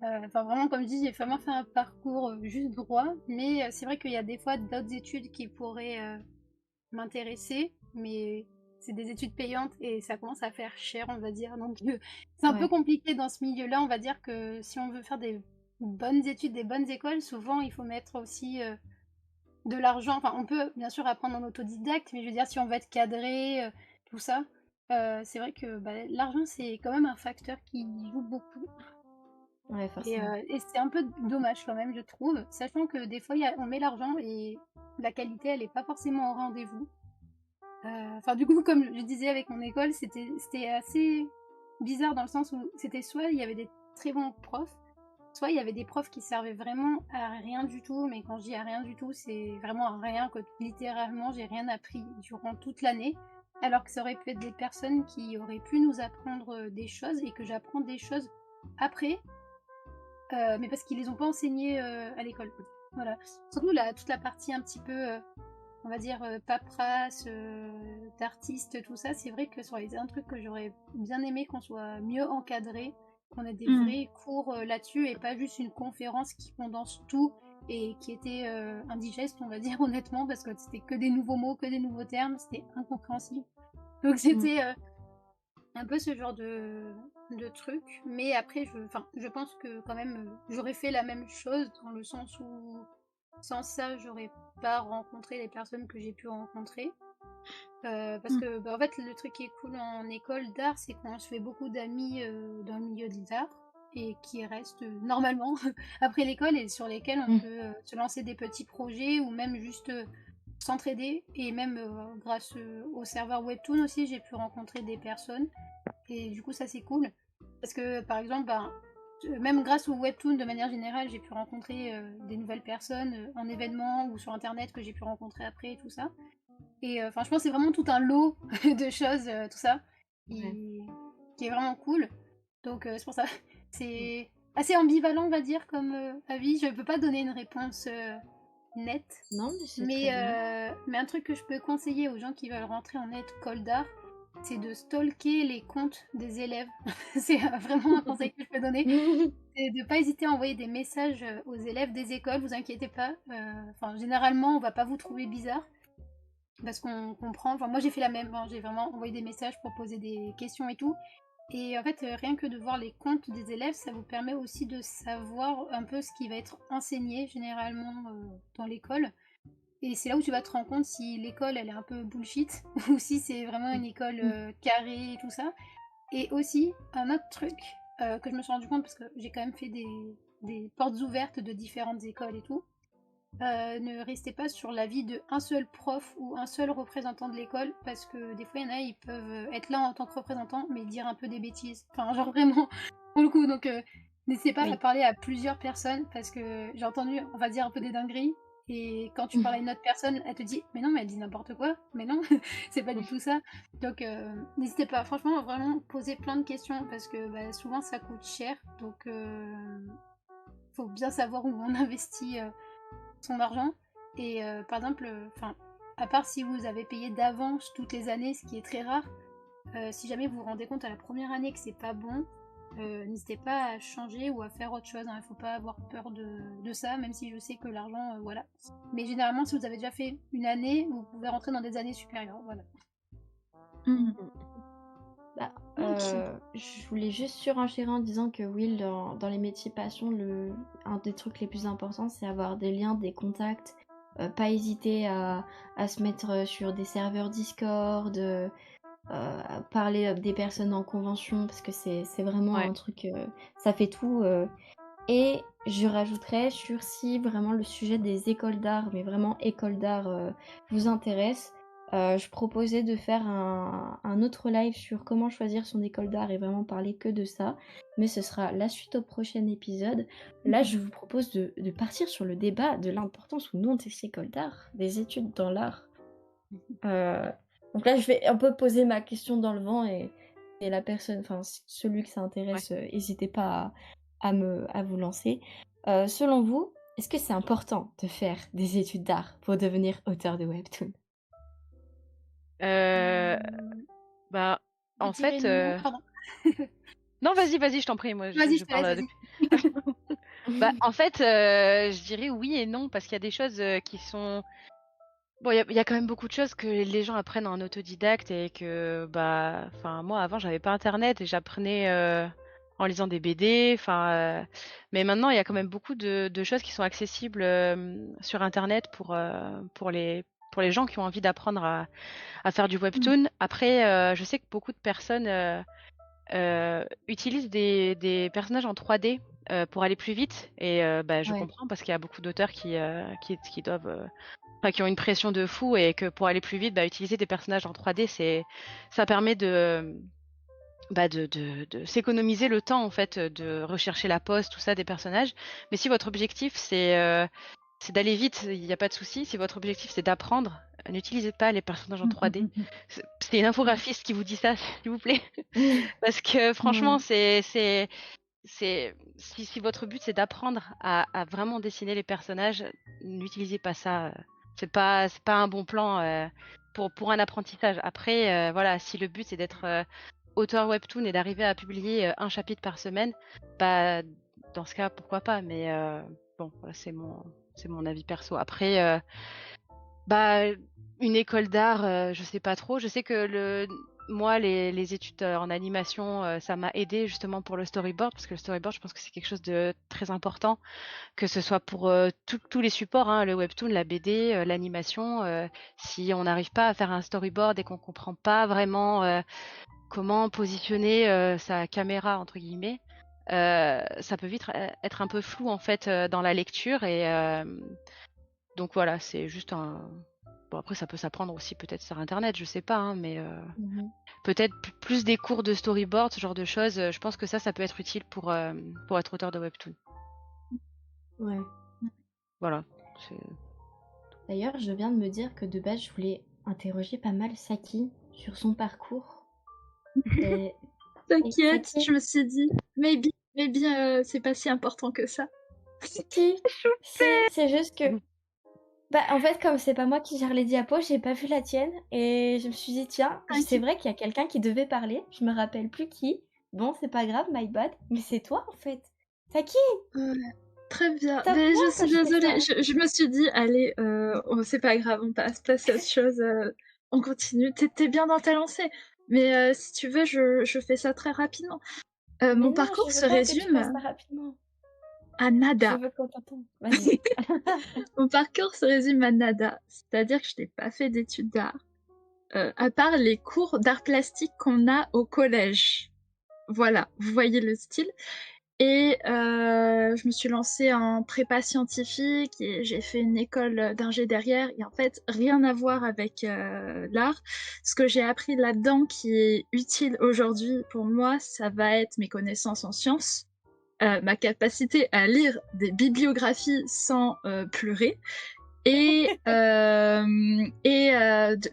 Enfin, vraiment, comme je dis, j'ai vraiment fait un parcours juste droit. Mais c'est vrai qu'il y a des fois d'autres études qui pourraient m'intéresser. Mais c'est des études payantes et ça commence à faire cher, on va dire. Donc, c'est un peu Ouais. compliqué dans ce milieu-là. On va dire que si on veut faire des bonnes études, des bonnes écoles, souvent, il faut mettre aussi de l'argent. Enfin, on peut bien sûr apprendre en autodidacte, mais je veux dire, si on veut être cadré, tout ça, c'est vrai que l'argent, c'est quand même un facteur qui joue beaucoup. Ouais, forcément. Et c'est un peu dommage quand même, je trouve, sachant que des fois, on met l'argent et la qualité, elle n'est pas forcément au rendez-vous. Enfin, du coup, comme je disais avec mon école, c'était assez bizarre dans le sens où c'était soit il y avait des très bons profs, soit il y avait des profs qui servaient vraiment à rien du tout, mais quand je dis à rien du tout, c'est vraiment à rien, que littéralement j'ai rien appris durant toute l'année, alors que ça aurait pu être des personnes qui auraient pu nous apprendre des choses et que j'apprends des choses après, mais parce qu'ils les ont pas enseignées à l'école. Voilà. Surtout toute la partie un petit peu, on va dire, paperasse, d'artiste, tout ça, c'est vrai que ça aurait été un truc que j'aurais bien aimé qu'on soit mieux encadré, qu'on ait des vrais cours là-dessus et pas juste une conférence qui condense tout et qui était indigeste, on va dire honnêtement, parce que c'était que des nouveaux mots, que des nouveaux termes, c'était incompréhensible. Donc c'était un peu ce genre de truc, mais après, je pense que quand même, j'aurais fait la même chose dans le sens où sans ça, j'aurais pas rencontré les personnes que j'ai pu rencontrer. Parce que, en fait, le truc qui est cool en école d'art, c'est qu'on se fait beaucoup d'amis dans le milieu des arts et qui restent normalement après l'école et sur lesquels on peut se lancer des petits projets ou même juste s'entraider. Et même grâce au serveur Webtoon aussi, j'ai pu rencontrer des personnes. Et du coup, ça c'est cool. Parce que par exemple, même grâce au webtoon de manière générale, j'ai pu rencontrer des nouvelles personnes en événement ou sur internet que j'ai pu rencontrer après et tout ça. Et enfin, je pense que c'est vraiment tout un lot de choses, tout ça, qui est vraiment cool. Donc c'est pour ça. C'est assez ambivalent, on va dire, comme avis. Je peux pas donner une réponse nette. Non, mais c'est très bien. Mais un truc que je peux conseiller aux gens qui veulent rentrer en école d'art, c'est de stalker les comptes des élèves. C'est vraiment un conseil que je peux donner. C'est de ne pas hésiter à envoyer des messages aux élèves des écoles, vous inquiétez pas. Enfin, généralement, on va pas vous trouver bizarre. Parce qu'on comprend. Enfin, moi, j'ai fait la même. Hein, j'ai vraiment envoyé des messages pour poser des questions et tout. Et en fait, rien que de voir les comptes des élèves, ça vous permet aussi de savoir un peu ce qui va être enseigné généralement dans l'école. Et c'est là où tu vas te rendre compte si l'école elle est un peu bullshit ou si c'est vraiment une école carrée et tout ça. Et aussi, un autre truc que je me suis rendu compte parce que j'ai quand même fait des portes ouvertes de différentes écoles et tout. Ne restez pas sur l'avis de un seul prof ou un seul représentant de l'école parce que des fois il y en a ils peuvent être là en tant que représentant mais dire un peu des bêtises. Enfin genre vraiment pour le coup donc n'hésitez pas à parler à plusieurs personnes parce que j'ai entendu on va dire un peu des dingueries et quand tu parles à une autre personne elle te dit mais non mais elle dit n'importe quoi mais non c'est pas du tout ça donc n'hésitez pas franchement vraiment poser plein de questions parce que souvent ça coûte cher donc faut bien savoir où on investit son argent. Et par exemple, à part si vous avez payé d'avance toutes les années, ce qui est très rare, si jamais vous vous rendez compte à la première année que c'est pas bon, n'hésitez pas à changer ou à faire autre chose. Il ne faut pas avoir peur de ça, même si je sais que l'argent, voilà. Mais généralement, si vous avez déjà fait une année, vous pouvez rentrer dans des années supérieures. Voilà. Bah, Ok. je voulais juste surenchérir en disant que oui, dans les métiers passion, un des trucs les plus importants, c'est avoir des liens, des contacts. Pas hésiter à se mettre sur des serveurs Discord, à parler des personnes en convention, parce que c'est vraiment Ouais. un truc, ça fait tout. Et je rajouterais sur si vraiment le sujet des écoles d'art, mais vraiment écoles d'art, vous intéresse, je proposais de faire un autre live sur comment choisir son école d'art et vraiment parler que de ça. Mais ce sera la suite au prochain épisode. Là, je vous propose de partir sur le débat de l'importance ou non des écoles d'art, des études dans l'art. Donc là, je vais un peu poser ma question dans le vent et la personne, enfin celui que ça intéresse, n'hésitez pas à vous lancer. Selon vous, est-ce que c'est important de faire des études d'art pour devenir auteur de webtoon? Bah, en Je dirais fait, non. Pardon. non, vas-y, je t'en prie, moi, Vas-y, je je te laisse, parle vas-y. Bah, en fait, je dirais oui et non, parce qu'il y a des choses qui sont. Bon, il y a quand même beaucoup de choses que les gens apprennent en autodidacte et que, bah, enfin, moi, avant, j'avais pas Internet et j'apprenais en lisant des BD, enfin, mais maintenant, il y a quand même beaucoup de choses qui sont accessibles sur Internet pour les gens qui ont envie d'apprendre à faire du webtoon. Après, je sais que beaucoup de personnes utilisent des personnages en 3D pour aller plus vite et bah, je Ouais. comprends parce qu'il y a beaucoup d'auteurs qui doivent enfin, qui ont une pression de fou et que pour aller plus vite, bah, utiliser des personnages en 3D, ça permet de s'économiser le temps en fait, de rechercher la pose, tout ça des personnages. Mais si votre objectif c'est d'aller vite, il n'y a pas de souci. Si votre objectif c'est d'apprendre, n'utilisez pas les personnages en 3D. C'est une infographiste qui vous dit ça, s'il vous plaît. Parce que franchement, si votre but c'est d'apprendre à vraiment dessiner les personnages, n'utilisez pas ça. C'est pas un bon plan pour un apprentissage. Après, voilà, si le but c'est d'être auteur webtoon et d'arriver à publier un chapitre par semaine, bah dans ce cas pourquoi pas. Mais bon, voilà, c'est mon avis perso. Après, bah une école d'art, je sais pas trop. Je sais que moi, les études en animation, ça m'a aidé justement pour le storyboard, parce que le storyboard, je pense que c'est quelque chose de très important, que ce soit pour tous les supports, hein, le webtoon, la BD, l'animation. Si on n'arrive pas à faire un storyboard et qu'on comprend pas vraiment comment positionner sa caméra, entre guillemets, ça peut vite être un peu flou en fait dans la lecture. Et donc voilà, c'est juste un. Bon, après, ça peut s'apprendre aussi peut-être sur Internet, je sais pas, hein, mais peut-être plus des cours de storyboard, ce genre de choses. Je pense que ça peut être utile pour être auteur de webtoon. Ouais. Voilà. D'ailleurs, je viens de me dire que de base, je voulais interroger pas mal Saki sur son parcours. Et T'inquiète, Saki, je me suis dit, maybe c'est pas si important que ça. si, c'est juste que bah, en fait, comme c'est pas moi qui gère les diapos, j'ai pas vu la tienne et je me suis dit, tiens, c'est vrai qu'il y a quelqu'un qui devait parler, je me rappelle plus qui. Bon, c'est pas grave, my bad, mais c'est toi en fait. Saki, Très bien. top Mais moi je quand suis je fais désolée, ça. je me suis dit, allez, c'est pas grave, on passe à autre chose, on continue. T'es bien dans ta lancée. Mais si tu veux, je fais ça très rapidement. Mais Mon non, parcours je se veux pas que tu fasses résume ça rapidement. à Je nada. veux qu'on t'entende. Vas-y. Mon parcours se résume à nada. C'est-à-dire que je n'ai pas fait d'études d'art, à part les cours d'art plastique qu'on a au collège. Voilà, vous voyez le style. Et je me suis lancée en prépa scientifique et j'ai fait une école d'ingé derrière. Et en fait, rien à voir avec l'art. Ce que j'ai appris là-dedans qui est utile aujourd'hui pour moi, ça va être mes connaissances en sciences, ma capacité à lire des bibliographies sans pleurer, et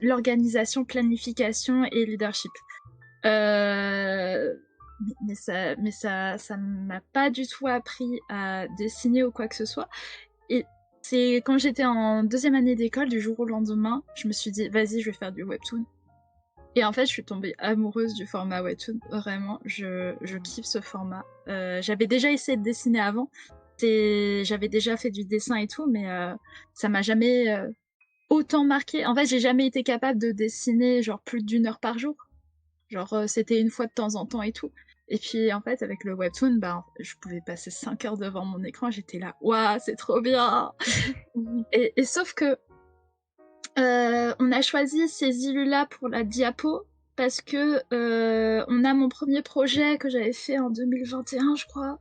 l'organisation, planification et leadership. Mais ça m'a pas du tout appris à dessiner ou quoi que ce soit. Et c'est quand j'étais en 2e année d'école, du jour au lendemain, je me suis dit, vas-y, je vais faire du webtoon. Et en fait, je suis tombée amoureuse du format webtoon. Vraiment, je kiffe ce format. J'avais déjà essayé de dessiner avant. J'avais déjà fait du dessin et tout, mais ça m'a jamais autant marqué. En fait, j'ai jamais été capable de dessiner genre plus d'1 heure par jour. Genre, c'était une fois de temps en temps et tout. Et puis, en fait, avec le webtoon, bah, je pouvais passer 5 heures devant mon écran. J'étais là, waouh, c'est trop bien. Et sauf que on a choisi ces illus-là pour la diapo parce que on a mon premier projet que j'avais fait en 2021, je crois,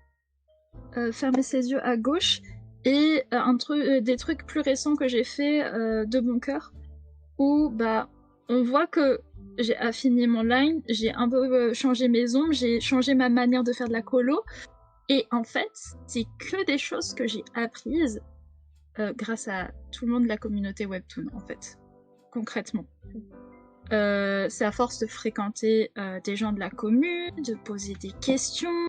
fermer ses yeux à gauche, et des trucs plus récents que j'ai fait de bon cœur, où bah on voit que j'ai affiné mon line, j'ai un peu changé mes ombres, j'ai changé ma manière de faire de la colo, et en fait c'est que des choses que j'ai apprises grâce à tout le monde de la communauté webtoon, en fait, concrètement. C'est à force de fréquenter des gens de la commune, de poser des questions.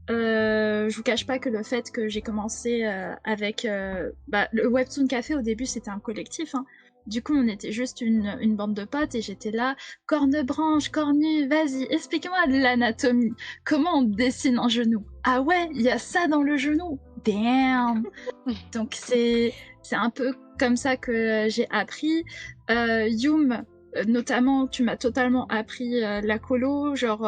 Je vous cache pas que le fait que j'ai commencé avec le Webtoon Café, au début c'était un collectif, hein. Du coup on était juste une bande de potes et j'étais là, corne-branche, cornu, vas-y, explique-moi l'anatomie, comment on dessine un genou? Ah ouais, il y a ça dans le genou, damn. Donc c'est un peu comme ça que j'ai appris. Youm, notamment, tu m'as totalement appris la colo, genre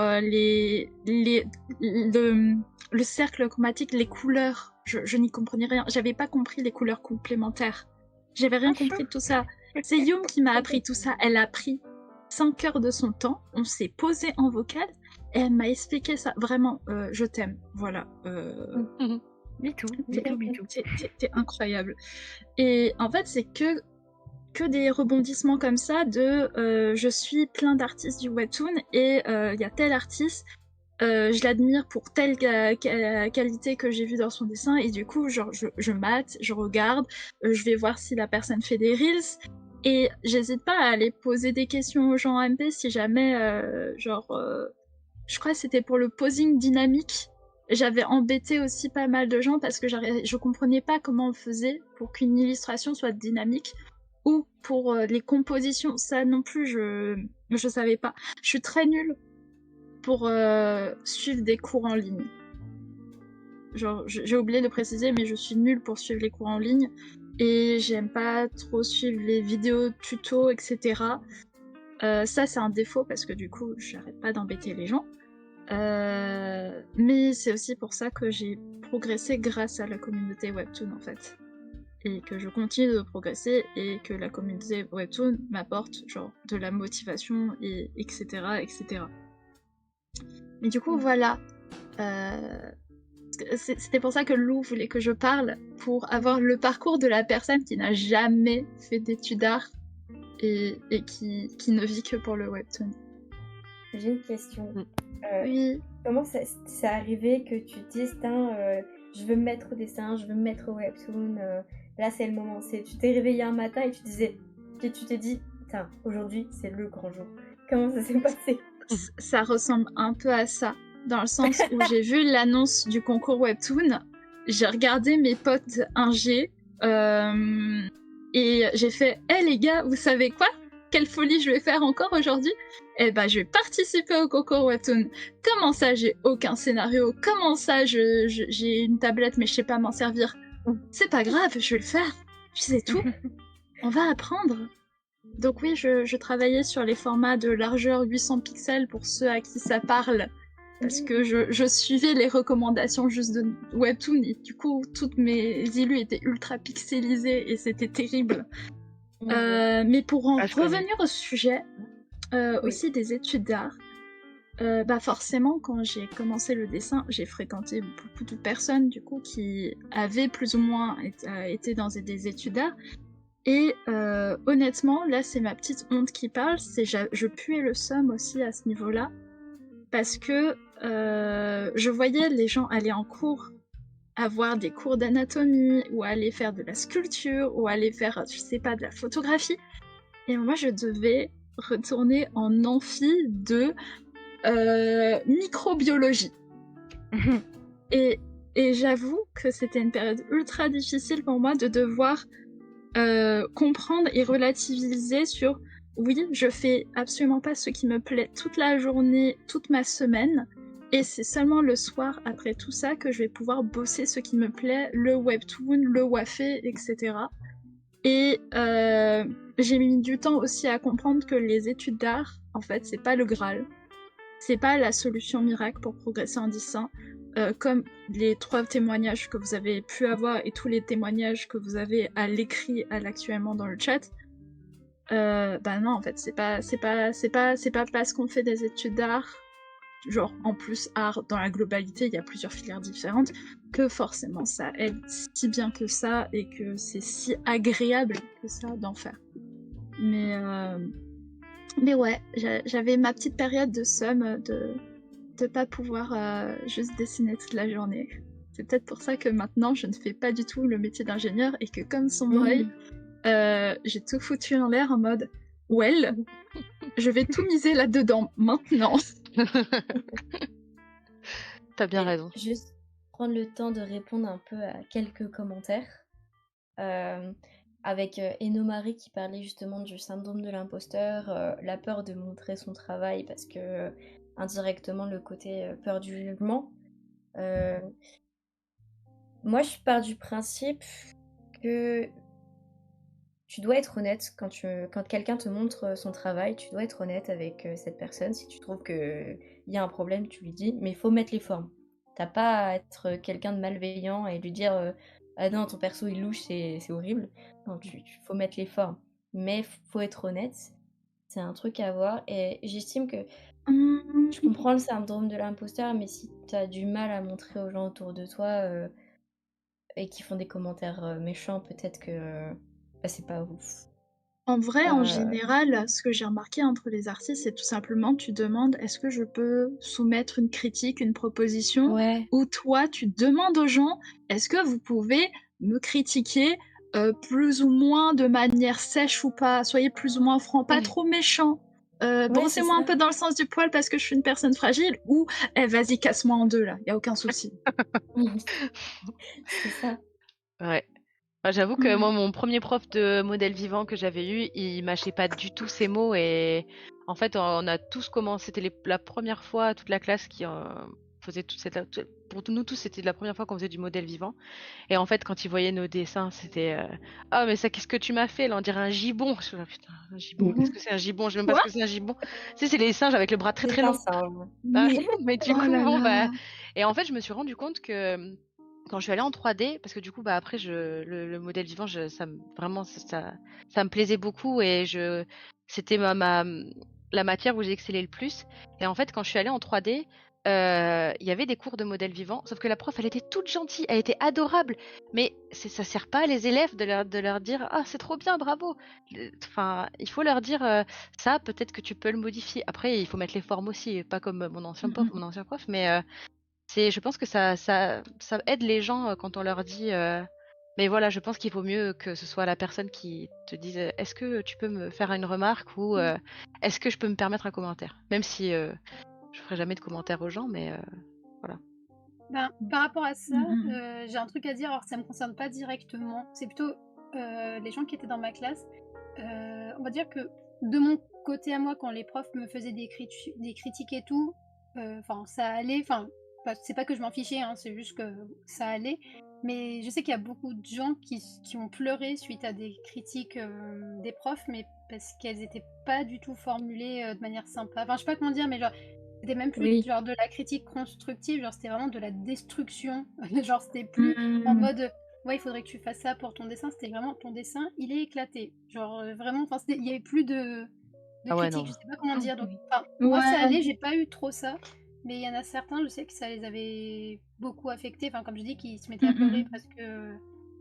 le cercle chromatique, les couleurs. Je n'y comprenais rien. J'avais pas compris les couleurs complémentaires. J'avais rien compris de tout ça. C'est Youm qui m'a appris tout ça. Elle a pris 5 heures de son temps. On s'est posé en vocal et elle m'a expliqué ça. Vraiment, je t'aime. Voilà. Bitou. T'es incroyable. Et en fait, c'est que des rebondissements comme ça de je suis plein d'artistes du webtoon et il y a tel artiste, je l'admire pour telle qualité que j'ai vue dans son dessin, et du coup genre je mate, je regarde, je vais voir si la personne fait des reels, et j'hésite pas à aller poser des questions aux gens en MP si jamais je crois que c'était pour le posing dynamique. J'avais embêté aussi pas mal de gens parce que je comprenais pas comment on faisait pour qu'une illustration soit dynamique, ou pour les compositions, ça non plus je savais pas. Je suis très nulle pour suivre des cours en ligne. Genre, j'ai oublié de préciser, mais je suis nulle pour suivre les cours en ligne, et j'aime pas trop suivre les vidéos tutos, etc. Ça c'est un défaut parce que du coup j'arrête pas d'embêter les gens. Mais c'est aussi pour ça que j'ai progressé grâce à la communauté webtoon, en fait. Et que je continue de progresser, et que la communauté webtoon m'apporte genre de la motivation, et etc. etc. Mais du coup voilà, c'était pour ça que Lou voulait que je parle, pour avoir le parcours de la personne qui n'a jamais fait d'études d'art et qui ne vit que pour le webtoon. J'ai une question. Oui. Comment c'est arrivé que tu te dises, je veux me mettre au dessin, je veux me mettre au webtoon, là c'est le moment. Tu t'es réveillé un matin et tu t'es dit, aujourd'hui c'est le grand jour. Comment ça s'est passé? Ça ressemble un peu à ça, dans le sens où j'ai vu l'annonce du concours webtoon, j'ai regardé mes potes ingé, et j'ai fait, les gars, vous savez quoi? Quelle folie je vais faire encore aujourd'hui? Eh ben, je vais participer au concours webtoon. Comment ça, j'ai aucun scénario? Comment ça, j'ai une tablette mais je sais pas m'en servir? C'est pas grave, je vais le faire. Je sais tout. On va apprendre. Donc oui, je travaillais sur les formats de largeur 800 pixels pour ceux à qui ça parle, parce que je suivais les recommandations juste de webtoon, et du coup toutes mes illus étaient ultra pixelisées et c'était terrible. Mais pour en revenir au sujet aussi des études d'art, forcément quand j'ai commencé le dessin, j'ai fréquenté beaucoup de personnes du coup qui avaient plus ou moins été dans des études d'art. Et honnêtement, là c'est ma petite honte qui parle, je puais le seum aussi à ce niveau-là, parce que je voyais les gens aller en cours, avoir des cours d'anatomie, ou aller faire de la sculpture, ou aller faire, je sais pas, de la photographie, et moi je devais retourner en amphi de microbiologie. Et j'avoue que c'était une période ultra difficile pour moi de devoir comprendre et relativiser sur oui, je fais absolument pas ce qui me plaît toute la journée, toute ma semaine, et c'est seulement le soir, après tout ça, que je vais pouvoir bosser ce qui me plaît, le webtoon, le wafé, etc. Et j'ai mis du temps aussi à comprendre que les études d'art, en fait, c'est pas le Graal. C'est pas la solution miracle pour progresser en dessin. Comme les 3 témoignages que vous avez pu avoir et tous les témoignages que vous avez à l'écrit actuellement dans le chat, bah non, en fait, c'est pas parce qu'on fait des études d'art, genre en plus art dans la globalité, il y a plusieurs filières différentes, que forcément ça aide si bien que ça et que c'est si agréable que ça d'en faire. Mais ouais, j'avais ma petite période de somme de pas pouvoir juste dessiner toute la journée. C'est peut-être pour ça que maintenant je ne fais pas du tout le métier d'ingénieur et que comme Sombreuil, j'ai tout foutu en l'air en mode well, je vais tout miser là-dedans maintenant. T'as bien Et raison. juste prendre le temps de répondre un peu à quelques commentaires. Avec Enomari qui parlait justement du syndrome de l'imposteur, la peur de montrer son travail parce que indirectement le côté peur du jugement. Moi je pars du principe que tu dois être honnête quand quelqu'un te montre son travail, tu dois être honnête avec cette personne. Si tu trouves qu'il y a un problème, tu lui dis, mais il faut mettre les formes. T'as pas à être quelqu'un de malveillant et lui dire ah non, ton perso il louche, c'est horrible. Non, faut mettre les formes. Mais faut être honnête, c'est un truc à voir. Et j'estime que je comprends le syndrome de l'imposteur, mais si t'as du mal à montrer aux gens autour de toi et qui font des commentaires méchants, peut-être que bah, c'est pas ouf. En vrai, en Euh, général, ce que j'ai remarqué entre les artistes, c'est tout simplement tu demandes est-ce que je peux soumettre une critique, une proposition, Ouais, ou toi tu demandes aux gens est-ce que vous pouvez me critiquer plus ou moins de manière sèche ou pas, soyez plus ou moins franc, pas trop méchant. ouais, c'est Brossez-moi un ça. peu dans le sens du poil parce que je suis une personne fragile, ou vas-y, casse-moi en deux là, y a aucun souci. C'est ça. Ouais. J'avoue que moi, mon premier prof de modèle vivant que j'avais eu, il mâchait pas du tout ses mots et en fait, on a tous commencé. C'était la première fois toute la classe qui faisait toute cette. Pour nous tous, c'était la première fois qu'on faisait du modèle vivant. Et en fait, quand il voyait nos dessins, c'était ah mais ça, qu'est-ce que tu m'as fait là? On dirait un gibbon. Je suis là, putain, un gibbon. Qu'est-ce que c'est un gibbon? Je sais même pas ce Quoi? que c'est un gibbon. Tu sais, c'est les singes avec le bras très C'est très un long. singe. Ah, Mais mais du oh coup, là bon là. bah. Et en fait, je me suis rendu compte que quand je suis allée en 3D, parce que du coup, bah après, le modèle vivant, vraiment, ça me plaisait beaucoup et c'était la matière où j'ai excellé le plus. Et en fait, quand je suis allée en 3D, il y avait des cours de modèle vivant, sauf que la prof, elle était toute gentille, elle était adorable, mais ça sert pas à les élèves de leur dire ah c'est trop bien, bravo. Enfin, il faut leur dire ça, peut-être que tu peux le modifier. Après, il faut mettre les formes aussi, pas comme mon ancien prof, mais je pense que ça aide les gens quand on leur dit. Mais voilà, je pense qu'il vaut mieux que ce soit la personne qui te dise est-ce que tu peux me faire une remarque ou est-ce que je peux me permettre un commentaire. Même si je ferai jamais de commentaires aux gens, mais voilà. Ben, par rapport à ça, j'ai un truc à dire, alors ça me concerne pas directement, c'est plutôt les gens qui étaient dans ma classe. On va dire que de mon côté à moi, quand les profs me faisaient des critiques et tout, enfin ça allait, enfin c'est pas que je m'en fichais, hein, c'est juste que ça allait. Mais je sais qu'il y a beaucoup de gens qui ont pleuré suite à des critiques des profs, mais parce qu'elles étaient pas du tout formulées de manière sympa. Enfin, je sais pas comment dire, mais genre, c'était même plus Oui. genre de la critique constructive, genre c'était vraiment de la destruction. Genre c'était plus en mode ouais, il faudrait que tu fasses ça pour ton dessin, c'était vraiment ton dessin, il est éclaté. Genre vraiment, enfin il y avait plus de Ah ouais, critique, non. je sais pas comment dire. Donc Oui. enfin, moi ça Ouais. allait, j'ai pas eu trop ça, mais il y en a certains, je sais que ça les avait beaucoup affectés, enfin comme je dis, qui se mettaient à pleurer parce que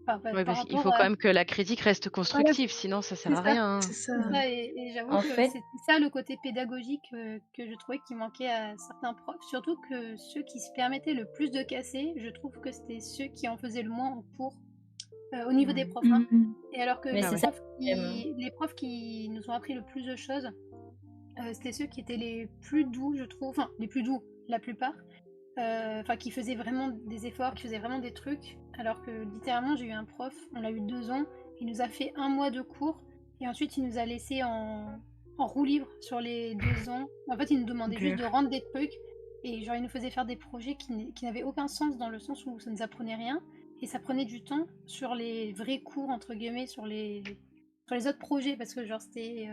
enfin Ouais, par parce qu'il rapport faut quand à même que la critique reste Voilà, constructive, sinon ça sert c'est à ça. rien, hein. c'est ça. C'est ça, et j'avoue En que fait, c'est ça le côté pédagogique que je trouvais qui manquait à certains profs. Surtout que ceux qui se permettaient le plus de casser, je trouve que c'était ceux qui en faisaient le moins en cours, au niveau des profs, hein. Et alors que mais les c'est ouais. ça. profs qui nous ont appris le plus de choses, c'était ceux qui étaient les plus doux, je trouve. Enfin, les plus doux, la plupart. Enfin, qui faisaient vraiment des efforts, qui faisaient vraiment des trucs. Alors que littéralement, j'ai eu un prof, on l'a eu 2 ans, il nous a fait 1 mois de cours, et ensuite il nous a laissé en roue libre sur les 2 ans. En fait, ils nous demandaient juste de Dur. rendre des trucs et genre ils nous faisaient faire des projets qui n'avaient aucun sens dans le sens où ça nous apprenait rien et ça prenait du temps sur les vrais cours entre guillemets sur les autres projets parce que genre c'était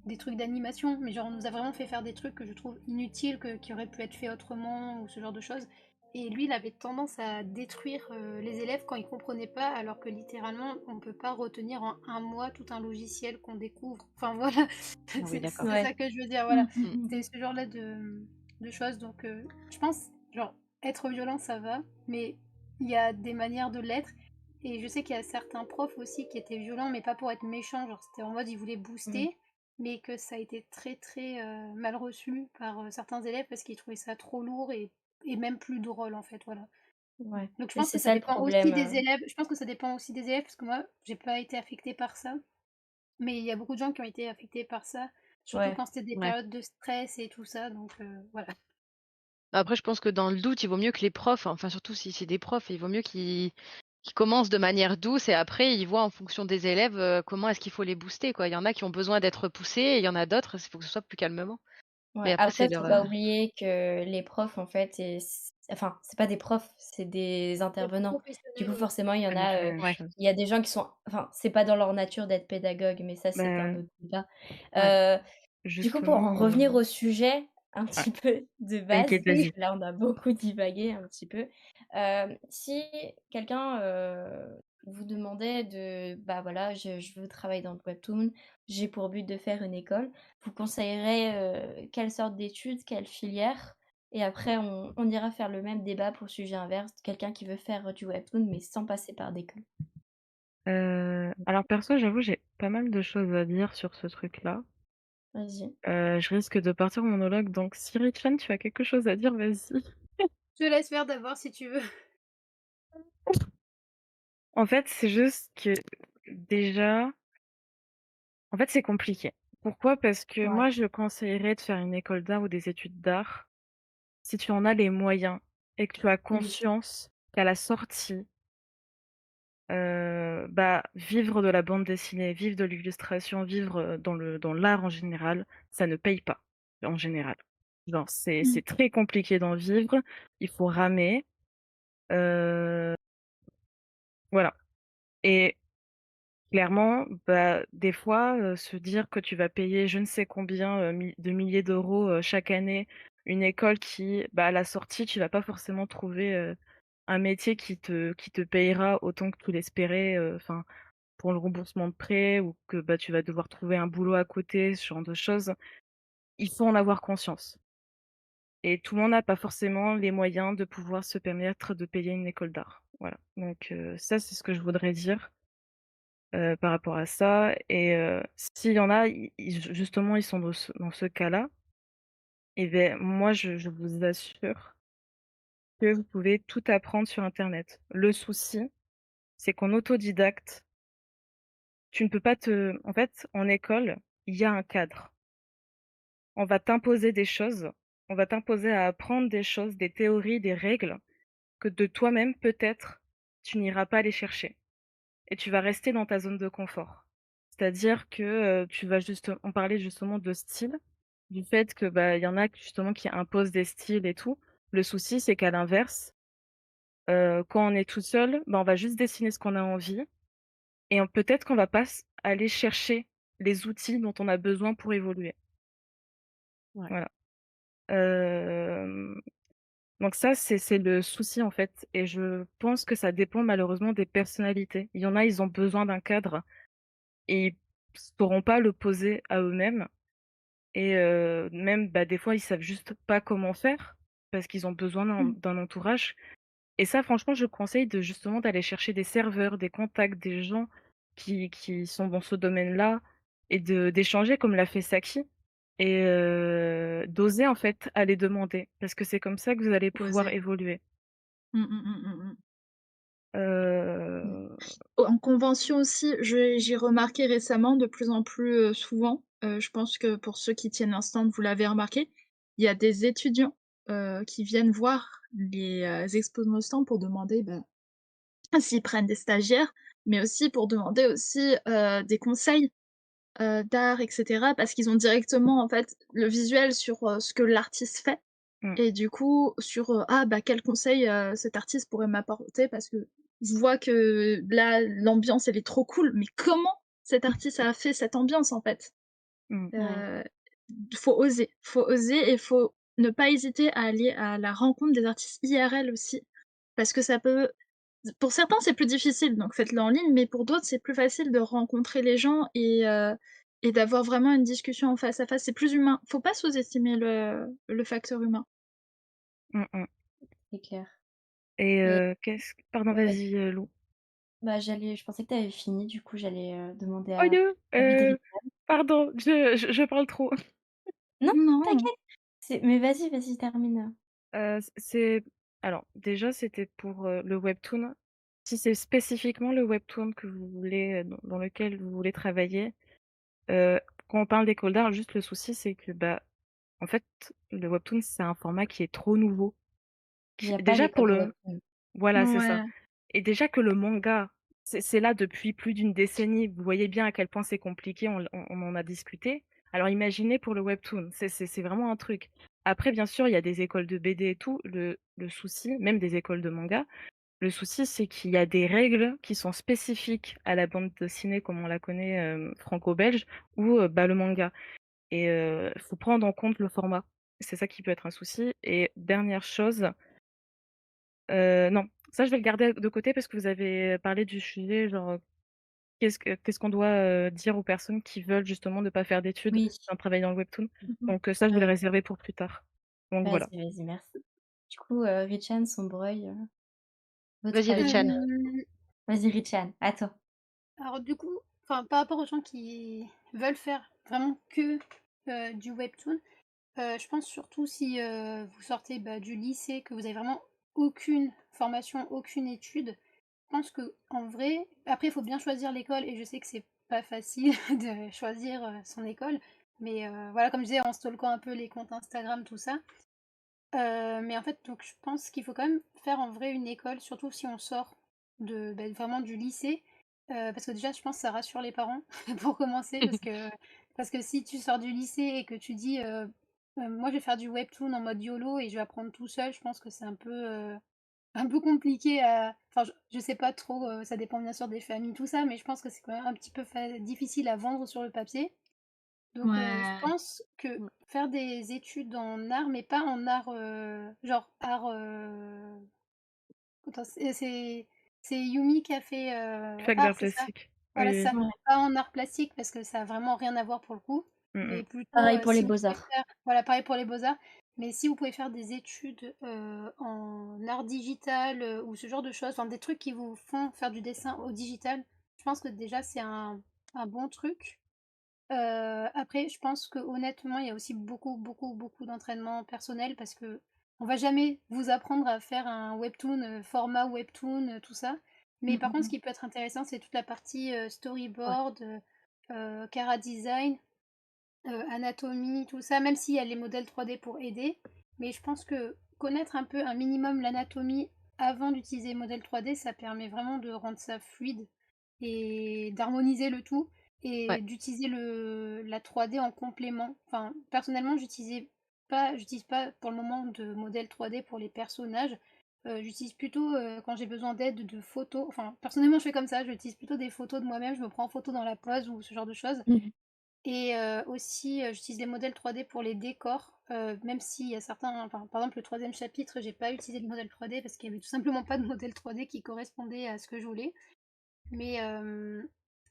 des trucs d'animation, mais genre on nous a vraiment fait faire des trucs que je trouve inutiles, qui auraient pu être faits autrement ou ce genre de choses. Et lui, il avait tendance à détruire les élèves quand il comprenait pas, alors que littéralement, on peut pas retenir en un mois tout un logiciel qu'on découvre. Enfin voilà, Ah oui, c'est d'accord. Ouais. ça que je veux dire, Mm, voilà. mm, mm. C'est ce genre-là de choses. Donc je pense, genre, être violent, ça va, mais il y a des manières de l'être. Et je sais qu'il y a certains profs aussi qui étaient violents, mais pas pour être méchants, genre c'était en mode ils voulaient Mm. booster, mais que ça a été très très mal reçu par certains élèves parce qu'ils trouvaient ça trop lourd et même plus drôle en fait, voilà. Ouais. Donc je Mais pense c'est que ça ça le dépend aussi problème. des élèves. Je pense que ça dépend aussi des élèves parce que moi, j'ai pas été affectée par ça, mais il y a beaucoup de gens qui ont été affectés par ça, surtout Ouais. quand c'était des Ouais. périodes de stress et tout ça. Donc voilà. Après, je pense que dans le doute, il vaut mieux que les profs, enfin surtout si c'est des profs, il vaut mieux qu'ils commencent de manière douce et après ils voient en fonction des élèves comment est-ce qu'il faut les booster, quoi. Il y en a qui ont besoin d'être poussés et il y en a d'autres, il faut que ce soit plus calmement. Mais Ouais. après, c'est Après, leur. faut pas oublier que les profs, en fait, enfin, c'est pas des profs, c'est des Les intervenants. Du coup, professionnels, ouais. forcément, il y C'est en pas du tout a, la même Ouais. chose. il y a des gens qui sont, enfin, c'est pas dans leur nature d'être pédagogue, mais ça, c'est un Bah, autre débat. ouais, Heu, du coup, pour en justement. revenir au sujet un Ah, petit peu de base, t'inquiète, vas-y. là, on a beaucoup divagué un petit peu. Si quelqu'un, vous demandait bah, voilà, je veux travailler dans le webtoon, j'ai pour but de faire une école, vous conseillerez, quelle sorte d'études, quelle filière? Et après on ira faire le même débat pour le sujet inverse, quelqu'un qui veut faire du webtoon mais sans passer par d'école. Alors perso, j'avoue, j'ai pas mal de choses à dire sur ce truc-là. Vas-y. Je risque de partir en monologue, donc si Richan, tu as quelque chose à dire, vas-y. Je te laisse faire d'abord si tu veux. En fait, c'est juste que déjà, en fait, c'est compliqué. Pourquoi? Parce que Ouais. moi, je conseillerais de faire une école d'art ou des études d'art si tu en as les moyens et que tu as Oui. conscience qu'à la sortie, bah, vivre de la bande dessinée, vivre de l'illustration, vivre, dans l'art en général, ça ne paye pas, en général. Genre, Mm. c'est très compliqué d'en vivre, il faut ramer, heu, voilà et clairement, bah, des fois, se dire que tu vas payer je ne sais combien, de milliers d'euros, chaque année, une école qui, bah, à la sortie, tu vas pas forcément trouver, un métier qui te payera autant que tu l'espérais, enfin, pour le remboursement de prêt ou que, bah, tu vas devoir trouver un boulot à côté, ce genre de choses. Il faut en avoir conscience et tout le monde n'a pas forcément les moyens de pouvoir se permettre de payer une école d'art. Voilà, donc ça, c'est ce que je voudrais dire. Par rapport à ça et s'il y en a, justement, ils sont dans ce cas-là et beh, moi, je vous assure que vous pouvez tout apprendre sur internet. Le souci, c'est qu'en autodidacte, tu ne peux pas en fait, en école, il y a un cadre. On va t'imposer des choses, on va t'imposer à apprendre des choses, des théories, des règles que de toi-même, peut-être, tu n'iras pas les chercher. Et tu vas rester dans ta zone de confort. C'est-à-dire que, tu vas juste on parlait justement de style, du fait que, bah, il y en a justement qui imposent des styles et tout. Le souci, c'est qu'à l'inverse, quand on est tout seul, bah, on va juste dessiner ce qu'on a envie et peut-être qu'on va pas aller chercher les outils dont on a besoin pour évoluer. Ouais. Voilà. Hem, donc ça, c'est le souci, en fait et je pense que ça dépend malheureusement des personnalités. Il y en a, ils ont besoin d'un cadre et ils sauront pas le poser à eux-mêmes et même, bah, des fois, ils savent juste pas comment faire parce qu'ils ont besoin Mm. d'un entourage et ça, franchement, je conseille justement d'aller chercher des serveurs, des contacts, des gens qui sont dans ce domaine-là et d'échanger comme l'a fait Saki et d'oser, en fait, aller demander parce que c'est comme ça que vous allez pouvoir Oser. évoluer. Mm, mm, mm, mm, mm. Mm. Heu, En convention aussi, j'ai remarqué récemment de plus en plus souvent, je pense que pour ceux qui tiennent un stand, vous l'avez remarqué, il y a des étudiants qui viennent voir les exposants au stand pour demander ben, s'ils prennent des stagiaires, mais aussi pour demander aussi des conseils d'art, etc. Parce qu'ils ont directement en fait le visuel sur ce que l'artiste fait. Mm. Et du coup, sur ah bah quel conseil cet artiste pourrait m'apporter parce que je vois que là l'ambiance elle est trop cool, mais comment cet artiste a fait cette ambiance en fait? Mm. Euh, faut oser et faut ne pas hésiter à aller à la rencontre des artistes IRL aussi, parce que ça peut pour certains, c'est plus difficile, donc faites-le en ligne, mais pour d'autres, c'est plus facile de rencontrer les gens et d'avoir vraiment une discussion en face à face. C'est plus humain. Faut pas sous-estimer le facteur humain. Mm, mm. C'est clair. Et Et pardon, ouais, vas-y, Lou. bah je pensais que tu avais fini, du coup j'allais demander Oh à non, Vidri. pardon, je parle trop. Non, Non. t'inquiète. Mais vas-y, termine. C'est alors déjà c'était pour le webtoon. Si c'est spécifiquement le webtoon que vous voulez dans lequel vous voulez travailler, quand on parle d'école d'art, juste le souci c'est que bah en fait le webtoon c'est un format qui est trop nouveau. Il n'y a pas Déjà pour d'école de le webtoon. voilà c'est ça. Ouais. Et déjà que le manga c'est là depuis plus d'une décennie. Vous voyez bien à quel point c'est compliqué. On en a discuté. Alors imaginez pour le webtoon, c'est vraiment un truc. Après, bien sûr, il y a des écoles de BD et tout. Le souci, même des écoles de manga, le souci, c'est qu'il y a des règles qui sont spécifiques à la bande dessinée comme on la connaît franco-belge ou bah, le manga. Et faut prendre en compte le format. C'est ça qui peut être un souci. Et dernière chose, non, ça je vais le garder de côté parce que vous avez parlé du sujet, genre qu'est-ce qu'on doit dire aux personnes qui veulent justement ne pas faire d'études Oui. en travaillant dans le webtoon. Mhm. Donc ça, je vais le Ouais. réserver pour plus tard. Donc voilà. Vas-y, merci. Du coup, Richan, Sombreuil, votre Vas-y, avis. Richan. Vas-y, Richan, à toi. Alors du coup, enfin par rapport aux gens qui veulent faire vraiment que du webtoon, je pense surtout si vous sortez du lycée, que vous avez vraiment aucune formation, aucune étude, je pense que en vrai, après il faut bien choisir l'école et je sais que c'est pas facile de choisir son école, mais voilà comme je disais en stalkant un peu les comptes Instagram, tout ça. Mais en fait, donc je pense qu'il faut quand même faire en vrai une école, surtout si on sort vraiment du lycée. Parce que déjà, je pense que ça rassure les parents pour commencer. Parce que si tu sors du lycée et que tu dis moi je vais faire du webtoon en mode YOLO et je vais apprendre tout seul, je pense que c'est un peu compliqué à. Enfin, je sais pas trop, ça dépend bien sûr des familles, tout ça, mais je pense que c'est quand même un petit peu difficile à vendre sur le papier. Donc, je Ouais. pense que faire des études en art, mais pas en art, genre art. Attends, c'est Yumi qui a fait Fac art, d'art c'est ça? plastique. Voilà, Oui, c'est oui. ça. Ouais. Pas en art plastique parce que ça a vraiment rien à voir pour le coup, Mm, mm. mais plutôt Pareil pour les si vous pouvez beaux-arts. faire. Voilà, pareil pour les beaux-arts. Mais si vous pouvez faire des études en art digital ou ce genre de choses, enfin des trucs qui vous font faire du dessin au digital, je pense que déjà c'est un bon truc. Après, je pense que honnêtement, il y a aussi beaucoup d'entraînement personnel parce que on va jamais vous apprendre à faire un webtoon, format webtoon, tout ça. Mais par contre, ce Mhm. qui peut être intéressant, c'est toute la partie Ouais. storyboard, chara design, anatomie, tout ça, même s'il y a les modèles 3D pour aider. Mais je pense que connaître un peu un minimum l'anatomie avant d'utiliser modèle 3D, ça permet vraiment de rendre ça fluide et d'harmoniser le tout et Ouais. d'utiliser la 3D en complément. Enfin, personnellement, j'utilise pas pour le moment de modèle 3D pour les personnages. J'utilise plutôt quand j'ai besoin d'aide de photos. Enfin, personnellement, je fais comme ça. J'utilise plutôt des photos de moi-même. Je me prends en photo dans la pose ou ce genre de choses. Mhm. Et aussi, j'utilise les modèles 3D pour les décors, même s'il y a certains, enfin, par exemple le troisième chapitre, j'ai pas utilisé le modèle 3D parce qu'il y avait tout simplement pas de modèle 3D qui correspondait à ce que je voulais. Mais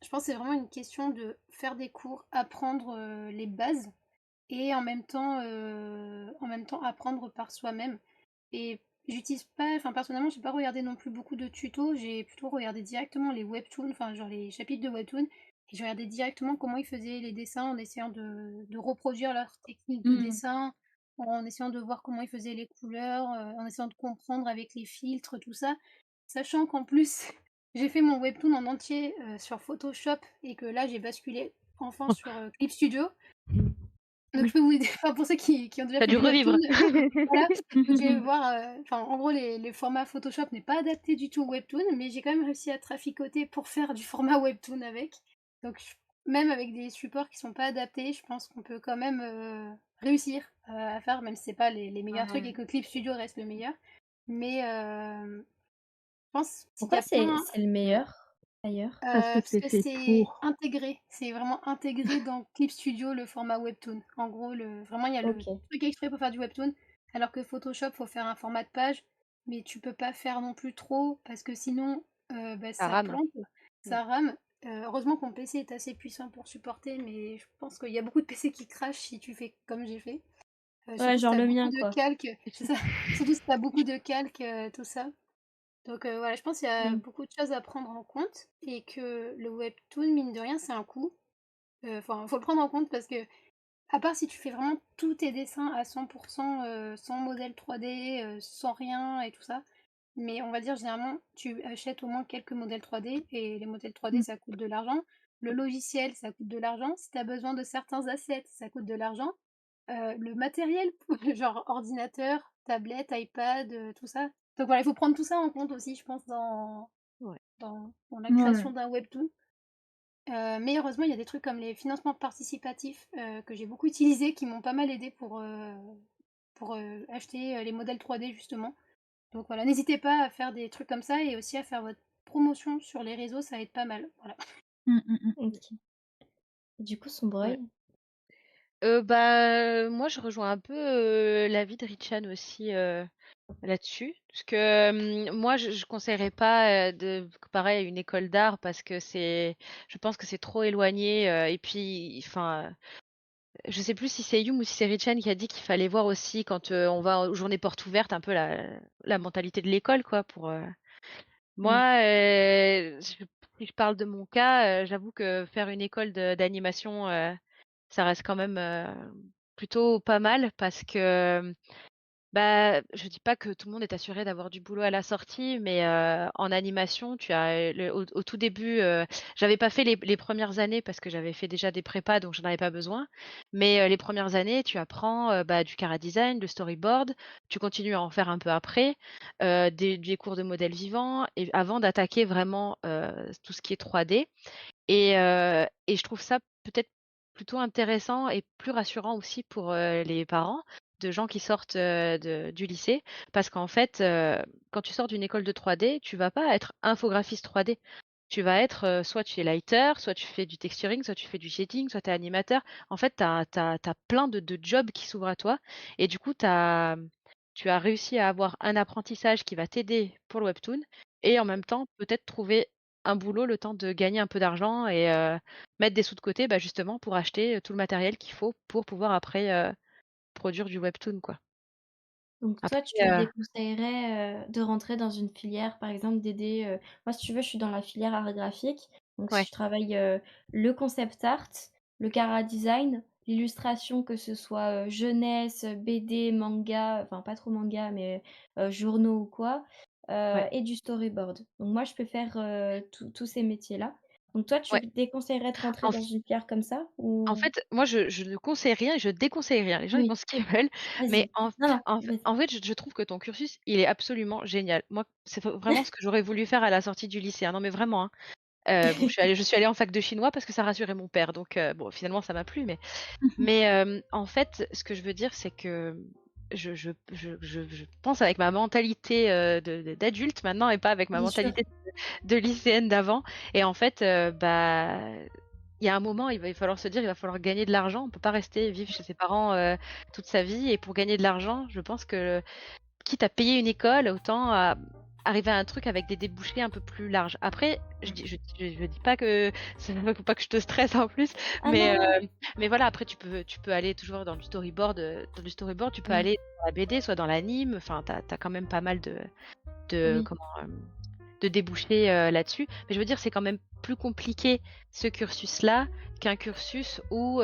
je pense que c'est vraiment une question de faire des cours, apprendre les bases et en même temps apprendre par soi-même. Et j'utilise pas, enfin personnellement, j'ai pas regardé non plus beaucoup de tutos, j'ai plutôt regardé directement les webtoons, enfin genre les chapitres de webtoons, et j'ai regardé directement comment ils faisaient les dessins en essayant de reproduire leur technique de Mhm. dessin, en essayant de voir comment ils faisaient les couleurs, en essayant de comprendre avec les filtres, tout ça. Sachant qu'en plus, j'ai fait mon webtoon en entier sur Photoshop et que là j'ai basculé enfin sur Clip Studio. Donc je peux vous enfin, pour ceux qui ont déjà T'as fait dû du webtoon, revivre. voilà, vous allez voir, enfin en gros les formats Photoshop n'est pas adapté du tout au webtoon, mais j'ai quand même réussi à traficoter pour faire du format webtoon avec. Donc même avec des supports qui sont pas adaptés, je pense qu'on peut quand même réussir à faire, même si c'est pas les meilleurs trucs et que Clip Studio reste le meilleur. Mais je pense qu'il y Pourquoi a plein. c'est le meilleur, d'ailleurs? Parce que Parce c'est que fait c'est pour. intégré, c'est vraiment intégré dans Clip Studio le format webtoon. En gros, vraiment, il y a le OK. truc exprès pour faire du webtoon, alors que Photoshop, faut faire un format de page, mais tu peux pas faire non plus trop, parce que sinon, Ça ça rame. plante, ça rame. Heureusement que mon PC est assez puissant pour supporter, mais je pense qu'il y a beaucoup de PC qui crachent si tu fais comme j'ai fait. Ouais, Surtout si genre t'as le beaucoup mien, de quoi. calques, c'est ça. Surtout si t'as beaucoup de calques, tout ça. Donc voilà, je pense qu'il y a Mmh. beaucoup de choses à prendre en compte et que le webtoon, mine de rien, c'est un coût. Enfin, faut le prendre en compte parce que, à part si tu fais vraiment tous tes dessins à 100%, sans modèle 3D, sans rien et tout ça, mais on va dire généralement, tu achètes au moins quelques modèles 3D et les modèles 3D, Mm. ça coûte de l'argent. Le logiciel, ça coûte de l'argent. Si tu as besoin de certains assets, ça coûte de l'argent. Le matériel, genre ordinateur, tablette, iPad, tout ça. Donc voilà, il faut prendre tout ça en compte aussi, je pense, Ouais. dans la Ouais. création d'un webtoon. Mais heureusement, il y a des trucs comme les financements participatifs que j'ai beaucoup utilisés, qui m'ont pas mal aidé pour acheter les modèles 3D justement. Donc voilà, n'hésitez pas à faire des trucs comme ça et aussi à faire votre promotion sur les réseaux, ça aide pas mal. Voilà. OK. Du coup, Ouais. Sombreuil? Moi, je rejoins un peu l'avis de Richan aussi là-dessus. Parce que moi, je conseillerais pas de comparer à une école d'art parce que je pense que c'est trop éloigné. Et puis, enfin, je sais plus si c'est Yum ou si c'est Richan qui a dit qu'il fallait voir aussi quand on va aux journées portes ouvertes un peu la mentalité de l'école, quoi. Moi, si je parle de mon cas, j'avoue que faire une école d'animation, ça reste quand même plutôt pas mal parce que je dis pas que tout le monde est assuré d'avoir du boulot à la sortie, mais en animation, tu as au tout début, j'avais pas fait les premières années parce que j'avais fait déjà des prépas, donc j'en avais pas besoin. Mais les premières années, tu apprends du chara design, le storyboard, tu continues à en faire un peu après, des cours de modèles vivants, et avant d'attaquer vraiment tout ce qui est 3D. Et je trouve ça peut-être plutôt intéressant et plus rassurant aussi pour les parents de gens qui sortent du lycée. Parce qu'en fait, quand tu sors d'une école de 3D, tu vas pas être infographiste 3D. Tu vas être, soit tu es lighter, soit tu fais du texturing, soit tu fais du shading, soit tu es animateur. En fait, tu as plein de jobs qui s'ouvrent à toi. Et du coup, tu as réussi à avoir un apprentissage qui va t'aider pour le webtoon et en même temps, peut-être trouver un boulot le temps de gagner un peu d'argent et mettre des sous de côté, justement pour acheter tout le matériel qu'il faut pour pouvoir après produire du webtoon, quoi. Donc toi, Après, tu déconseillerais de rentrer dans une filière, par exemple, d'aider. Moi, si tu veux, je suis dans la filière art graphique. Donc, ouais, je travaille le concept art, le chara design, l'illustration, que ce soit jeunesse, BD, manga, enfin, pas trop manga, mais journaux ou quoi, ouais, et du storyboard. Donc, moi, je peux faire tous ces métiers-là. Donc, toi, tu ouais. déconseillerais de rentrer En dans une filière comme ça En ou... fait, moi, je ne conseille rien et je déconseille rien. Les gens, ils Oui, pensent ce qu'ils veulent, mais vas-y. Non, non, vas-y. en fait, je trouve que ton cursus, il est absolument génial. Moi, c'est vraiment ce que j'aurais voulu faire à la sortie du lycée, hein. Non, mais vraiment, hein. Bon, je suis allée en fac de chinois parce que ça rassurait mon père, donc bon, finalement, ça m'a plu, mais en fait, ce que je veux dire, c'est que je pense avec ma mentalité d'adulte maintenant et pas avec ma Bien sûr. mentalité de lycéenne d'avant. Et en fait, il y a un moment, il va falloir se dire, il va falloir gagner de l'argent. On peut pas rester vivre chez ses parents toute sa vie. Et pour gagner de l'argent, je pense que quitte à payer une école, autant arriver à un truc avec des débouchés un peu plus larges. Après, je dis pas que faut pas que je te stresse en plus, Ah non, mais non. mais voilà. Après, tu peux aller toujours dans du storyboard. Dans du storyboard, tu peux Oui, aller dans la BD, soit dans l'anime. Enfin, t'as quand même pas mal de oui. comment de débouchés là-dessus. Mais je veux dire, c'est quand même plus compliqué ce cursus-là qu'un cursus où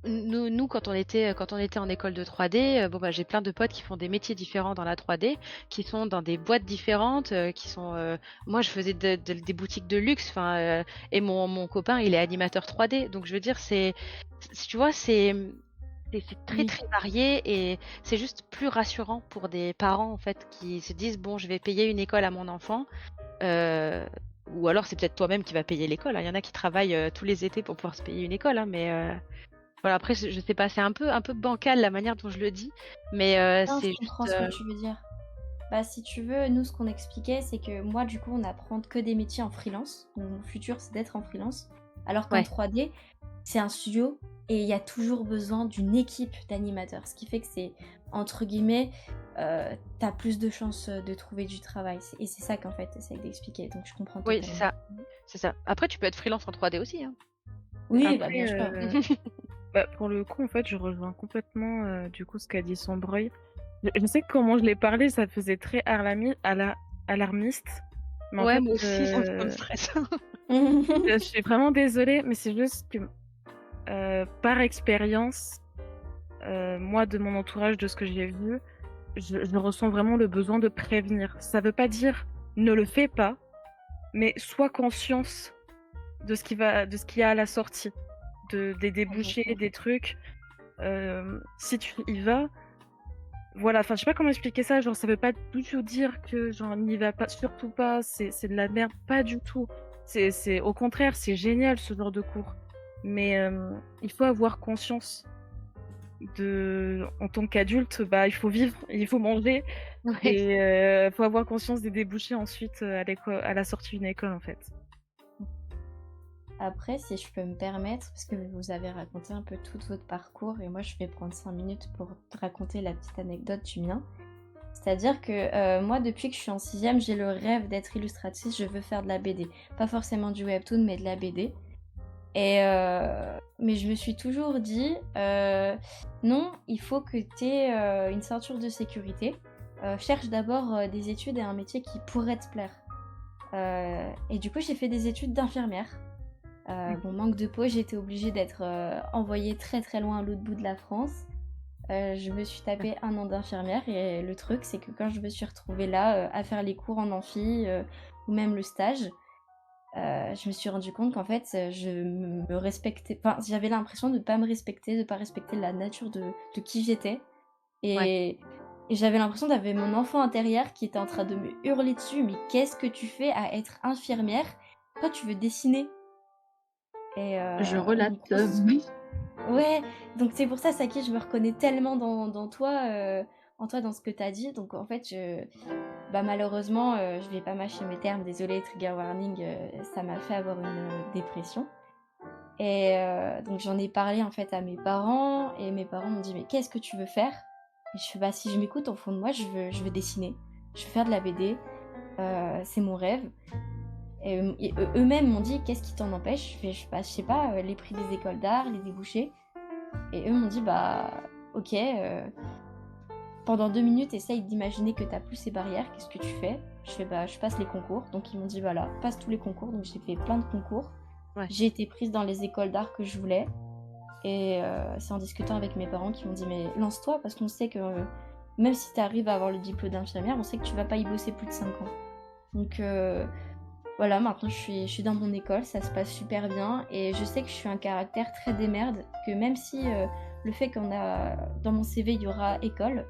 nous, quand on était en école de 3D, j'ai plein de potes qui font des métiers différents dans la 3D, qui sont dans des boîtes différentes, qui sont. Moi, je faisais des boutiques de luxe, et mon copain, il est animateur 3D. Donc, je veux dire, tu vois, c'est très Oui. très varié et c'est juste plus rassurant pour des parents en fait qui se disent bon, je vais payer une école à mon enfant. euh, ou alors c'est peut-être toi-même qui vas payer l'école, hein. Il y en a qui travaillent tous les étés pour pouvoir se payer une école, hein, mais voilà, après, je sais pas, c'est un peu bancal la manière dont je le dis, mais Non, je c'est comprends juste. ce que tu veux dire. Bah, si tu veux, nous, ce qu'on expliquait, c'est que moi, du coup, on apprend que des métiers en freelance. Mon futur, c'est d'être en freelance. Alors qu'en Ouais, 3D, c'est un studio et il y a toujours besoin d'une équipe d'animateurs. Ce qui fait que c'est, entre guillemets, t'as plus de chances de trouver du travail. Et c'est ça qu'en fait, t'essayes d'expliquer. Donc, je comprends oui, c'est totalement. ça. C'est ça. Après, tu peux être freelance en 3D aussi, hein. Oui, bah, bien Après, sûr. pour le coup, en fait, je rejoins complètement du coup ce qu'a dit Sombreuil. Je sais que comment je l'ai parlé, ça faisait très alarmiste. Mais en Ouais, fait, moi aussi, ça me stresse. je suis vraiment désolée, mais c'est juste que par expérience, moi, de mon entourage, de ce que j'ai vu, je ressens vraiment le besoin de prévenir. Ça veut pas dire ne le fais pas, mais sois conscience de ce qu'il y a à la sortie, des débouchés, des trucs. Si tu y vas, voilà, enfin, je sais pas comment expliquer ça, genre, ça veut pas du tout dire que, genre, n'y va pas, surtout pas, c'est de la merde, pas du tout. Au contraire, c'est génial ce genre de cours. Mais il faut avoir conscience en tant qu'adulte, bah, il faut vivre, il faut manger, Ouais. et il faut avoir conscience des débouchés ensuite à la sortie d'une école, en fait. Après, si je peux me permettre, parce que vous avez raconté un peu tout votre parcours, et moi je vais prendre 5 minutes pour te raconter la petite anecdote du mien. C'est-à-dire que moi, depuis que je suis en 6ème, j'ai le rêve d'être illustratrice, je veux faire de la BD. Pas forcément du webtoon, mais de la BD. Mais je me suis toujours dit, non, il faut que tu aies une ceinture de sécurité. Cherche d'abord des études et un métier qui pourrait te plaire. Et du coup, j'ai fait des études d'infirmière. Bon, manque de peau, j'ai été obligée d'être envoyée très très loin à l'autre bout de la France. Je me suis tapé 1 an d'infirmière et le truc, c'est que quand je me suis retrouvée là à faire les cours en amphi ou même le stage, je me suis rendu compte qu'en fait, je me respectais. Enfin, j'avais l'impression de ne pas me respecter, de ne pas respecter la nature de qui j'étais. Ouais. Et j'avais l'impression d'avoir mon enfant intérieur qui était en train de me hurler dessus. Mais qu'est-ce que tu fais à être infirmière? Toi, tu veux dessiner. Et Je relate. du coup, ouais, donc c'est pour ça, Saki, je me reconnais tellement dans toi, en toi, dans ce que t'as dit. Donc en fait, bah, malheureusement, je vais pas mâcher mes termes, désolée, trigger warning, ça m'a fait avoir une dépression. Et donc j'en ai parlé en fait à mes parents, et mes parents m'ont dit mais qu'est-ce que tu veux faire? Et je fais bah si je m'écoute au fond de moi, je veux dessiner, je veux faire de la BD, c'est mon rêve. Et eux-mêmes m'ont dit qu'est-ce qui t'en empêche? Je sais pas, les prix des écoles d'art, les débouchés. Et eux m'ont dit bah ok, pendant 2 minutes essaye d'imaginer que t'as plus ces barrières, qu'est-ce que tu fais? Je fais bah je passe les concours, donc ils m'ont dit voilà, passe tous les concours, donc j'ai fait plein de concours. Ouais. J'ai été prise dans les écoles d'art que je voulais, et c'est en discutant avec mes parents qui m'ont dit mais lance-toi, parce qu'on sait que même si t'arrives à avoir le diplôme d'infirmière, on sait que tu vas pas y bosser plus de 5 ans. Donc voilà, maintenant je suis dans mon école, ça se passe super bien, et je sais que je suis un caractère très démerde, que même si le fait qu'on a dans mon CV il y aura école,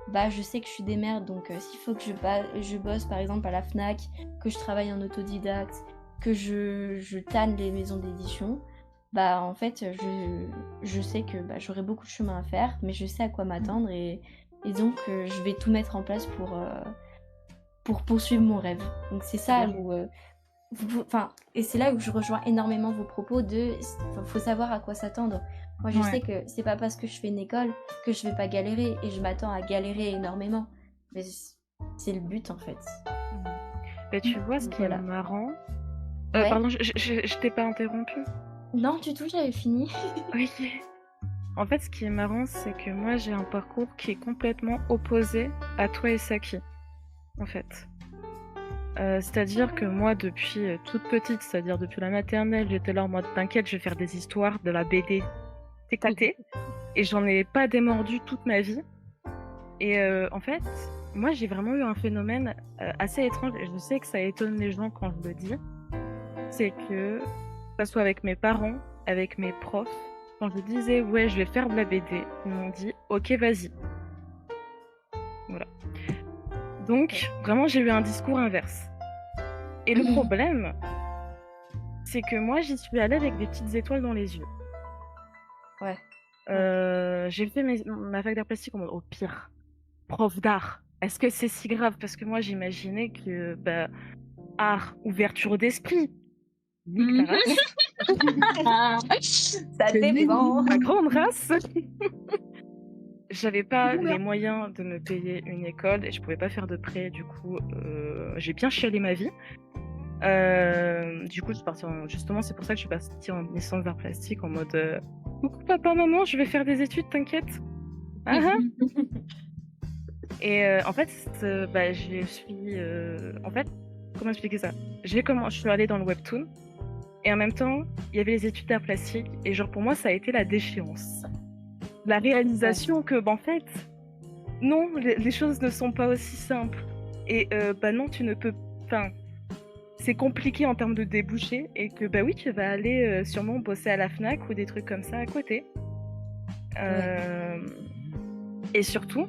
bah je sais que je suis démerde, donc s'il faut que je bosse par exemple à la Fnac, que je travaille en autodidacte, que je tanne les maisons d'édition, bah en fait je sais que bah, j'aurai beaucoup de chemin à faire, mais je sais à quoi m'attendre, et donc je vais tout mettre en place pour poursuivre mon rêve. Donc c'est ça Bien. où enfin, et c'est là où je rejoins énormément vos propos de faut savoir à quoi s'attendre. Moi je Ouais. sais que c'est pas parce que je fais une école que je vais pas galérer, et je m'attends à galérer énormément, mais c'est le but en fait. Mais tu vois, ce Donc qui est voilà. marrant. Ouais. Pardon, je t'ai pas interrompu. Non du tout, j'avais fini. Ok. En fait, ce qui est marrant, c'est que moi, j'ai un parcours qui est complètement opposé à toi et Saki, en fait. C'est-à-dire que moi, depuis toute petite, c'est-à-dire depuis la maternelle, j'étais là en mode t'inquiète, je vais faire des histoires, de la BD, TKT, et j'en ai pas démordu toute ma vie. Et en fait, moi, j'ai vraiment eu un phénomène assez étrange, et je sais que ça étonne les gens quand je le dis, c'est que, ça soit avec mes parents, avec mes profs, quand je disais ouais, je vais faire de la BD, ils m'ont dit ok, vas-y. Voilà. Donc, vraiment, j'ai eu un discours inverse. Et le problème, c'est que moi, j'y suis allée avec des petites étoiles dans les yeux. Ouais. J'ai fait ma fac d'art plastique en mode, au pire, prof d'art. Est-ce que c'est si grave? Parce que moi, j'imaginais que, art, ouverture d'esprit. Nique ta race. Ça dépend. Ma grande race. J'avais pas les moyens de me payer une école et je pouvais pas faire de prêt. Du coup, j'ai bien chialé ma vie. Du coup, je suis partie justement, c'est pour ça que je suis partie en licence d'art plastique en mode coucou papa, maman, je vais faire des études, t'inquiète. Et en fait, je suis. En fait, comment expliquer ça? Je suis allée dans le webtoon et en même temps, il y avait les études d'art plastique et genre pour moi, ça a été la déchéance. La réalisation que, en fait, non, les choses ne sont pas aussi simples. Et non, tu ne peux. Enfin, c'est compliqué en termes de débouchés et que, oui, tu vas aller sûrement bosser à la Fnac ou des trucs comme ça à côté. Et surtout,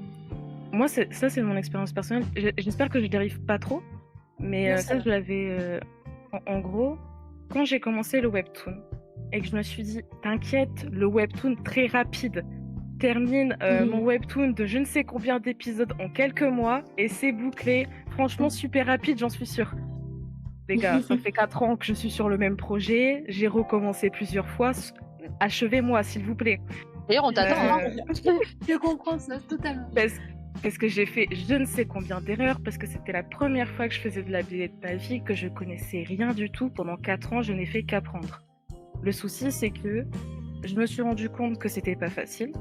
moi, ça, c'est mon expérience personnelle. J'espère que je dérive pas trop, mais ça, je l'avais. En gros, quand j'ai commencé le webtoon et que je me suis dit, t'inquiète, le webtoon très rapide termine mon webtoon de je ne sais combien d'épisodes en quelques mois et c'est bouclé. Franchement, super rapide, j'en suis sûre. Les gars, ça fait 4 ans que je suis sur le même projet. J'ai recommencé plusieurs fois. Achevez-moi, s'il vous plaît. D'ailleurs, on t'attend. Je comprends ça totalement. Parce que j'ai fait je ne sais combien d'erreurs, parce que c'était la première fois que je faisais de la BD de ma vie, que je connaissais rien du tout. Pendant 4 ans, je n'ai fait qu'apprendre. Le souci, c'est que je me suis rendu compte que c'était pas facile.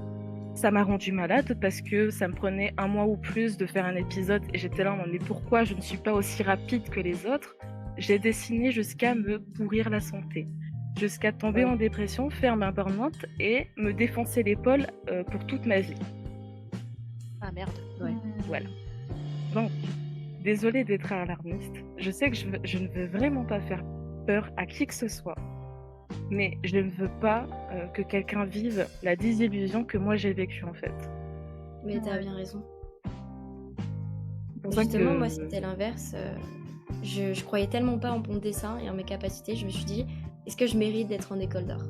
Ça m'a rendu malade parce que ça me prenait 1 mois ou plus de faire un épisode et j'étais là en mode mais pourquoi je ne suis pas aussi rapide que les autres? J'ai dessiné jusqu'à me pourrir la santé, jusqu'à tomber en dépression, faire ma burn-out et me défoncer l'épaule pour toute ma vie. Ah merde. Ouais. Voilà. Donc, désolée d'être alarmiste. Je sais que je ne veux vraiment pas faire peur à qui que ce soit. Mais je ne veux pas que quelqu'un vive la désillusion que moi j'ai vécue en fait. Mais t'as bien raison. Pour ça Justement, que- moi, c'était l'inverse. Je croyais tellement pas en mon dessin et en mes capacités, je me suis dit, est-ce que je mérite d'être en école d'art?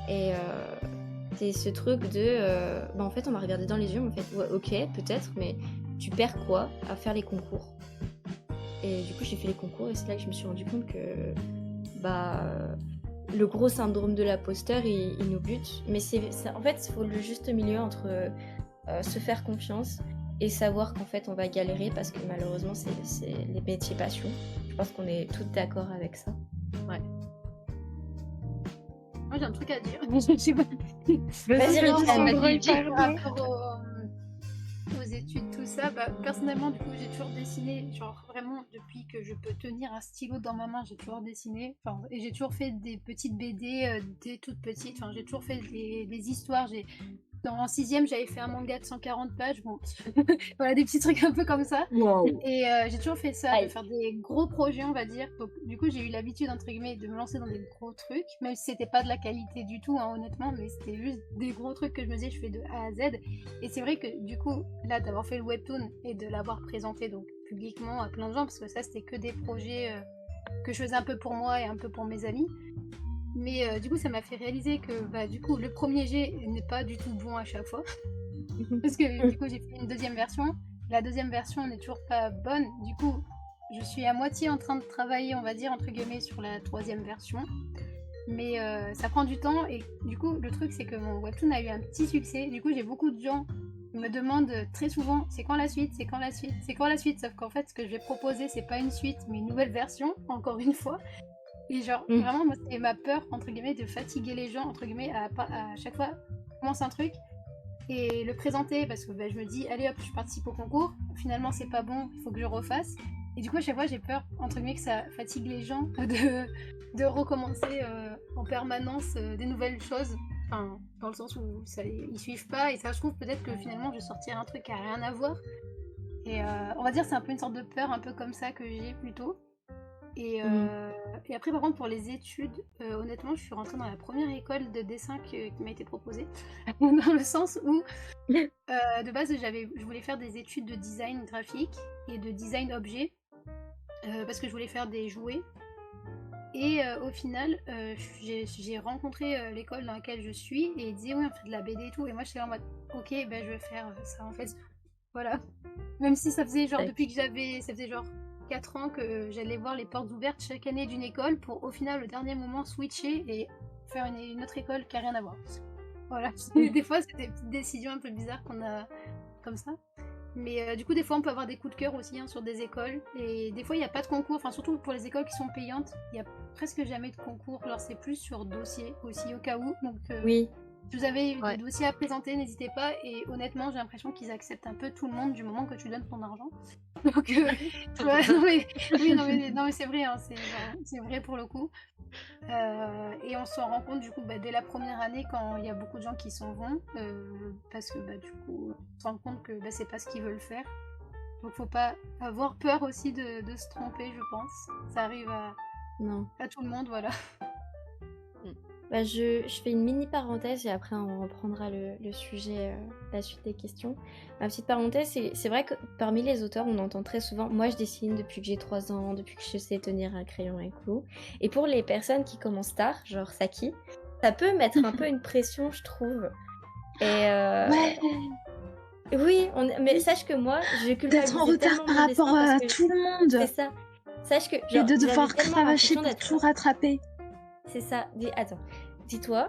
Et c'est ce truc de, en fait, on m'a regardé dans les yeux, on m'a fait, ouais, ok, peut-être, mais tu perds quoi à faire les concours? Et du coup, j'ai fait les concours et c'est là que je me suis rendu compte que, le gros syndrome de l'imposteur, il nous bute. Mais en fait, il faut le juste milieu entre se faire confiance et savoir qu'en fait, on va galérer parce que malheureusement, c'est les métiers passion. Je pense qu'on est toutes d'accord avec ça. Moi j'ai un truc à dire. Je sais pas. Vas-y, Rita, vas-y, Par rapport aux études, tout ça, personnellement, du coup, j'ai toujours dessiné, genre vraiment, depuis que je peux tenir un stylo dans ma main, j'ai toujours dessiné, et j'ai toujours fait des petites BD dès toute petite, j'ai toujours fait des histoires, en 6ème, j'avais fait un manga de 140 pages, bon, voilà, des petits trucs un peu comme ça. Et j'ai toujours fait ça, de faire des gros projets, on va dire. Donc, du coup, j'ai eu l'habitude, entre guillemets, de me lancer dans des gros trucs, même si c'était pas de la qualité du tout, honnêtement, mais c'était juste des gros trucs que je me disais, je fais de A à Z. Et c'est vrai que, du coup, là, d'avoir fait le webtoon et de l'avoir présenté donc publiquement à plein de gens, parce que ça, c'était que des projets que je faisais un peu pour moi et un peu pour mes amis. Mais du coup, ça m'a fait réaliser que du coup, le premier jet n'est pas du tout bon à chaque fois. Parce que du coup, j'ai fait une deuxième version. La deuxième version n'est toujours pas bonne. Du coup, je suis à moitié en train de travailler, on va dire, entre guillemets, sur la troisième version. Mais ça prend du temps. Et du coup, le truc, c'est que mon webtoon a eu un petit succès. Du coup, j'ai beaucoup de gens qui me demandent très souvent c'est quand la suite, c'est quand la suite, c'est quand la suite. Sauf qu'en fait, ce que je vais proposer, c'est pas une suite, mais une nouvelle version, encore une fois. Et genre, vraiment, moi, c'était ma peur, entre guillemets, de fatiguer les gens, entre guillemets, à chaque fois, commence un truc et le présenter, parce que je me dis, allez hop, je participe au concours, finalement, c'est pas bon, il faut que je refasse. Et du coup, à chaque fois, j'ai peur, entre guillemets, que ça fatigue les gens de recommencer en permanence des nouvelles choses, dans le sens où ils suivent pas, et ça, je trouve peut-être que finalement, je sortirai un truc qui a rien à voir. Et on va dire, c'est un peu une sorte de peur, un peu comme ça que j'ai plutôt. Et après, par contre, pour les études, honnêtement, je suis rentrée dans la première école de dessin qui m'a été proposée. Dans le sens où, de base, je voulais faire des études de design graphique et de design objet. parce que je voulais faire des jouets. Et au final, j'ai rencontré l'école dans laquelle je suis et ils disaient oui, on fait de la BD et tout. Et moi, j'étais en mode ok, ben je vais faire ça en fait. Voilà. Même si ça faisait genre Ouais. depuis que ça faisait genre 4 ans que j'allais voir les portes ouvertes chaque année d'une école pour au final, le dernier moment, switcher et faire une autre école qui a rien à voir. Voilà. Des fois, c'est des petites décisions un peu bizarres qu'on a comme ça. Mais du coup, des fois, on peut avoir des coups de cœur aussi sur des écoles. Et des fois, il n'y a pas de concours. Enfin, surtout pour les écoles qui sont payantes, il n'y a presque jamais de concours. Alors, c'est plus sur dossier aussi, au cas où. Donc, Oui. si vous avez Ouais. des dossiers à présenter, n'hésitez pas. Et honnêtement, j'ai l'impression qu'ils acceptent un peu tout le monde du moment que tu donnes ton argent. Donc, ouais, non, mais, oui, non, mais c'est vrai. Hein, c'est vrai pour le coup. Et on s'en rend compte du coup dès la première année quand il y a beaucoup de gens qui s'en vont parce que du coup on se rend compte que c'est pas ce qu'ils veulent faire, donc faut pas avoir peur aussi de se tromper, je pense. Ça arrive Non. à tout le monde, voilà. Bah, je fais une mini parenthèse et après on reprendra le sujet, la suite des questions. Ma petite parenthèse, c'est vrai que parmi les auteurs, on entend très souvent, moi je dessine depuis que j'ai 3 ans, depuis que je sais tenir un crayon et un clou. Et pour les personnes qui commencent tard, genre Saki, ça peut mettre un peu une pression, je trouve. Et oui, mais sache que moi, je D'être en culpabilisais retard tellement par mon dessin rapport à parce que tout le monde c'est ça. Sache que et genre, de j'avais devoir tellement cravacher l'impression pour d'être tout rattraper. C'est ça. Attends, dis-toi,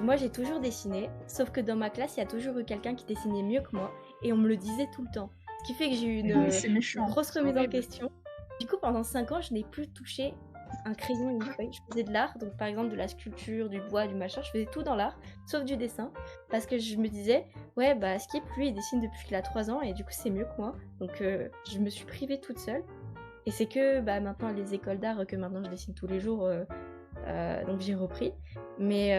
moi j'ai toujours dessiné, sauf que dans ma classe, il y a toujours eu quelqu'un qui dessinait mieux que moi, et on me le disait tout le temps. Ce qui fait que j'ai eu C'est une méchant. grosse c'est remise en horrible. question. Du coup, pendant 5 ans, je n'ai plus touché un crayon et une feuille. Je faisais de l'art, donc par exemple de la sculpture, du bois, du machin, je faisais tout dans l'art, sauf du dessin, parce que je me disais, ouais, bah Skip, lui, il dessine depuis qu'il a 3 ans, et du coup, c'est mieux que moi. Donc je me suis privée toute seule. Et c'est que maintenant, les écoles d'art, que maintenant je dessine tous les jours, donc j'ai repris. Mais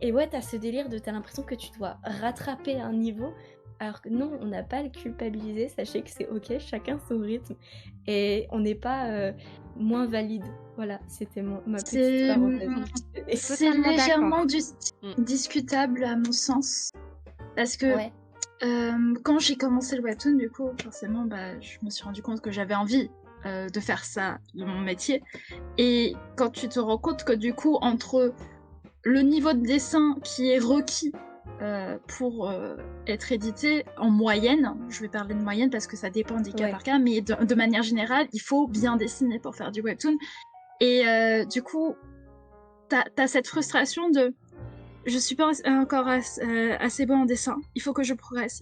et ouais, t'as ce délire t'as l'impression que tu dois rattraper un niveau, alors que non, on n'a pas à le culpabiliser. Sachez que c'est ok, chacun son rythme, et on n'est pas moins valide. Voilà, c'était ma petite C'est parenthèse. c'est Totalement légèrement d'accord. discutable à mon sens. Parce que Ouais, quand j'ai commencé le webtoon, du coup, forcément, je me suis rendu compte que j'avais envie de faire ça, de mon métier. Et quand tu te rends compte que du coup, entre le niveau de dessin qui est requis pour être édité en moyenne, je vais parler de moyenne parce que ça dépend des cas Ouais. par cas, mais de manière générale, il faut bien dessiner pour faire du webtoon. Et du coup, t'as cette frustration de je suis pas encore assez bon en dessin, il faut que je progresse,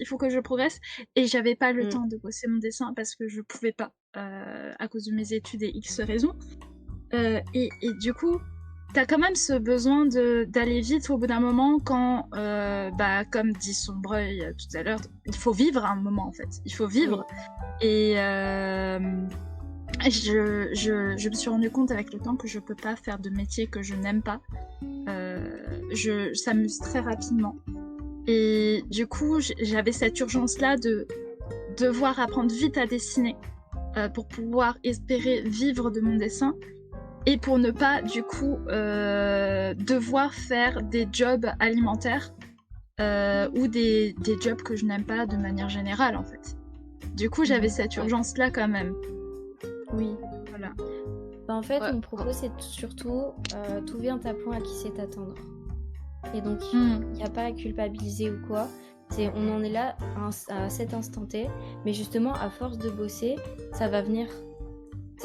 et j'avais pas le temps de bosser mon dessin parce que je pouvais pas à cause de mes études et X raisons. Et du coup, t'as quand même ce besoin d'aller vite au bout d'un moment quand, comme dit Sombreuil tout à l'heure, il faut vivre à un moment en fait, il faut vivre. Et je me suis rendu compte avec le temps que je peux pas faire de métier que je n'aime pas. Je s'amuse très rapidement. Et du coup, j'avais cette urgence-là de devoir apprendre vite à dessiner pour pouvoir espérer vivre de mon dessin et pour ne pas, du coup, devoir faire des jobs alimentaires ou des jobs que je n'aime pas de manière générale, en fait. Du coup, j'avais cette urgence-là quand même. Oui. Voilà. En fait, Ouais. mon propos, c'est surtout tout vient à point à qui sait attendre. Et donc, Mm. il n'y a pas à culpabiliser ou quoi. On en est là à cet instant T, mais justement, à force de bosser, ça va venir.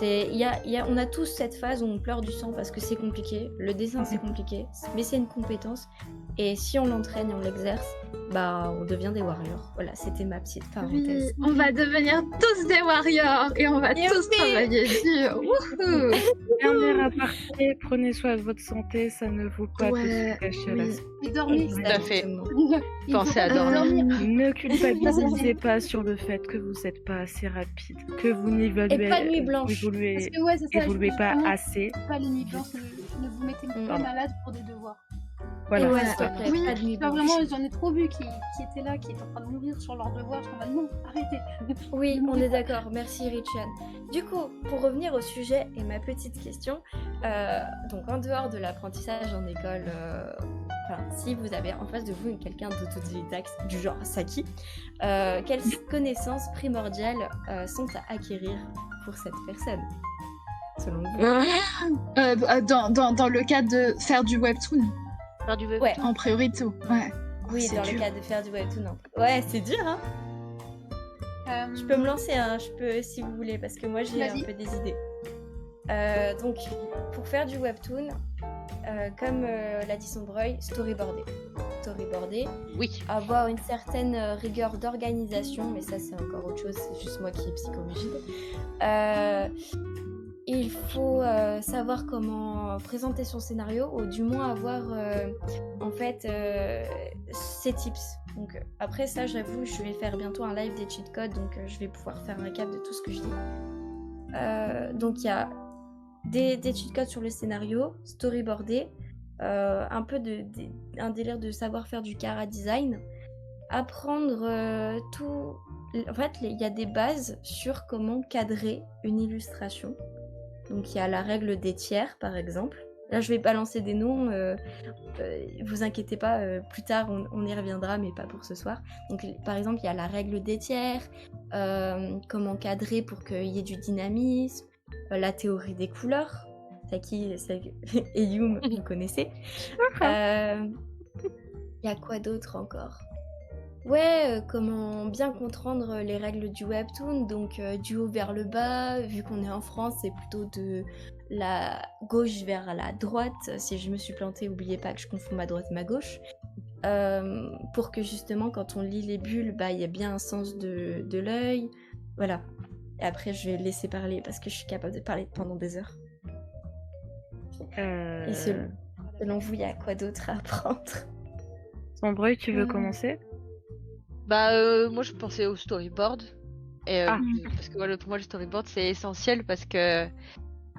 On a tous cette phase où on pleure du sang parce que c'est compliqué. Le dessin, c'est compliqué, mais c'est une compétence. Et si on l'entraîne et on l'exerce, on devient des warriors. Voilà, c'était ma petite Oui, parenthèse. on va devenir tous des warriors et on va tous travailler dur. Wouhou. Dernier aparté, prenez soin de votre santé, ça ne vaut pas Ouais, de se cacher la oui. santé. Et dormir, Tout à fait. Exactement. il faut Pensez pas à dormir. Ne culpabilisez pas sur le fait que vous n'êtes pas assez rapide, que vous n'évoluez Et pas de nuit blanche. Parce que ouais, c'est ça. évoluez pas justement, assez. pas les nuits blanches, ne vous mettez pas malade pour des devoirs. Voilà. Et ouais, Ouais. s'il te plaît, Oui. pas de nuit Genre, blanche. vraiment, j'en ai trop vu qui étaient là, qui étaient en train de mourir sur leurs devoirs. Je me dis non, arrêtez. Oui, on est d'accord. Merci Richan. Du coup, pour revenir au sujet et ma petite question, donc en dehors de l'apprentissage en école, si vous avez en face de vous quelqu'un d'autodidacte du genre Saki, quelles connaissances primordiales sont à acquérir pour cette personne, selon vous? Dans le cas de faire du webtoon, Faire du web. Ouais, en priorité. Ouais. oui, c'est dans le dur. cas de faire du webtoon. Ouais, c'est dur, hein. Je peux me lancer, hein, je peux si vous voulez, parce que moi j'ai un Vas-y. peu des idées. Donc, pour faire du webtoon, comme l'a dit Sombreuil, storyboarder. Storyboarder, Oui. avoir une certaine rigueur d'organisation, mais ça c'est encore autre chose, c'est juste moi qui est psychorigide. Il faut savoir comment présenter son scénario, ou du moins avoir en fait ses tips. Donc après ça, j'avoue, je vais faire bientôt un live des cheat codes, donc je vais pouvoir faire un récap de tout ce que je dis. Donc il y a des cheat codes sur le scénario, storyboarder, un peu un délire de savoir faire du chara design, apprendre tout. En fait, il y a des bases sur comment cadrer une illustration. Donc il y a la règle des tiers, par exemple. Là, je vais balancer des noms. Vous inquiétez pas, plus tard on y reviendra, mais pas pour ce soir. Donc par exemple, il y a la règle des tiers, comment cadrer pour qu'il y ait du dynamisme, la théorie des couleurs. Taki et Yum, vous connaissez. Il y a quoi d'autre encore? Ouais, comment bien comprendre les règles du webtoon, donc du haut vers le bas, vu qu'on est en France, c'est plutôt de la gauche vers la droite. Si je me suis plantée, n'oubliez pas que je confonds ma droite et ma gauche. Pour que justement, quand on lit les bulles, bah, il y a bien un sens de l'œil. Voilà. Et après, je vais laisser parler parce que je suis capable de parler pendant des heures. Et selon vous, il y a quoi d'autre à apprendre? Sombreuil, tu veux commencer? Bah, moi, je pensais au storyboard. Et, Ah. parce que voilà, pour moi, le storyboard, c'est essentiel parce que,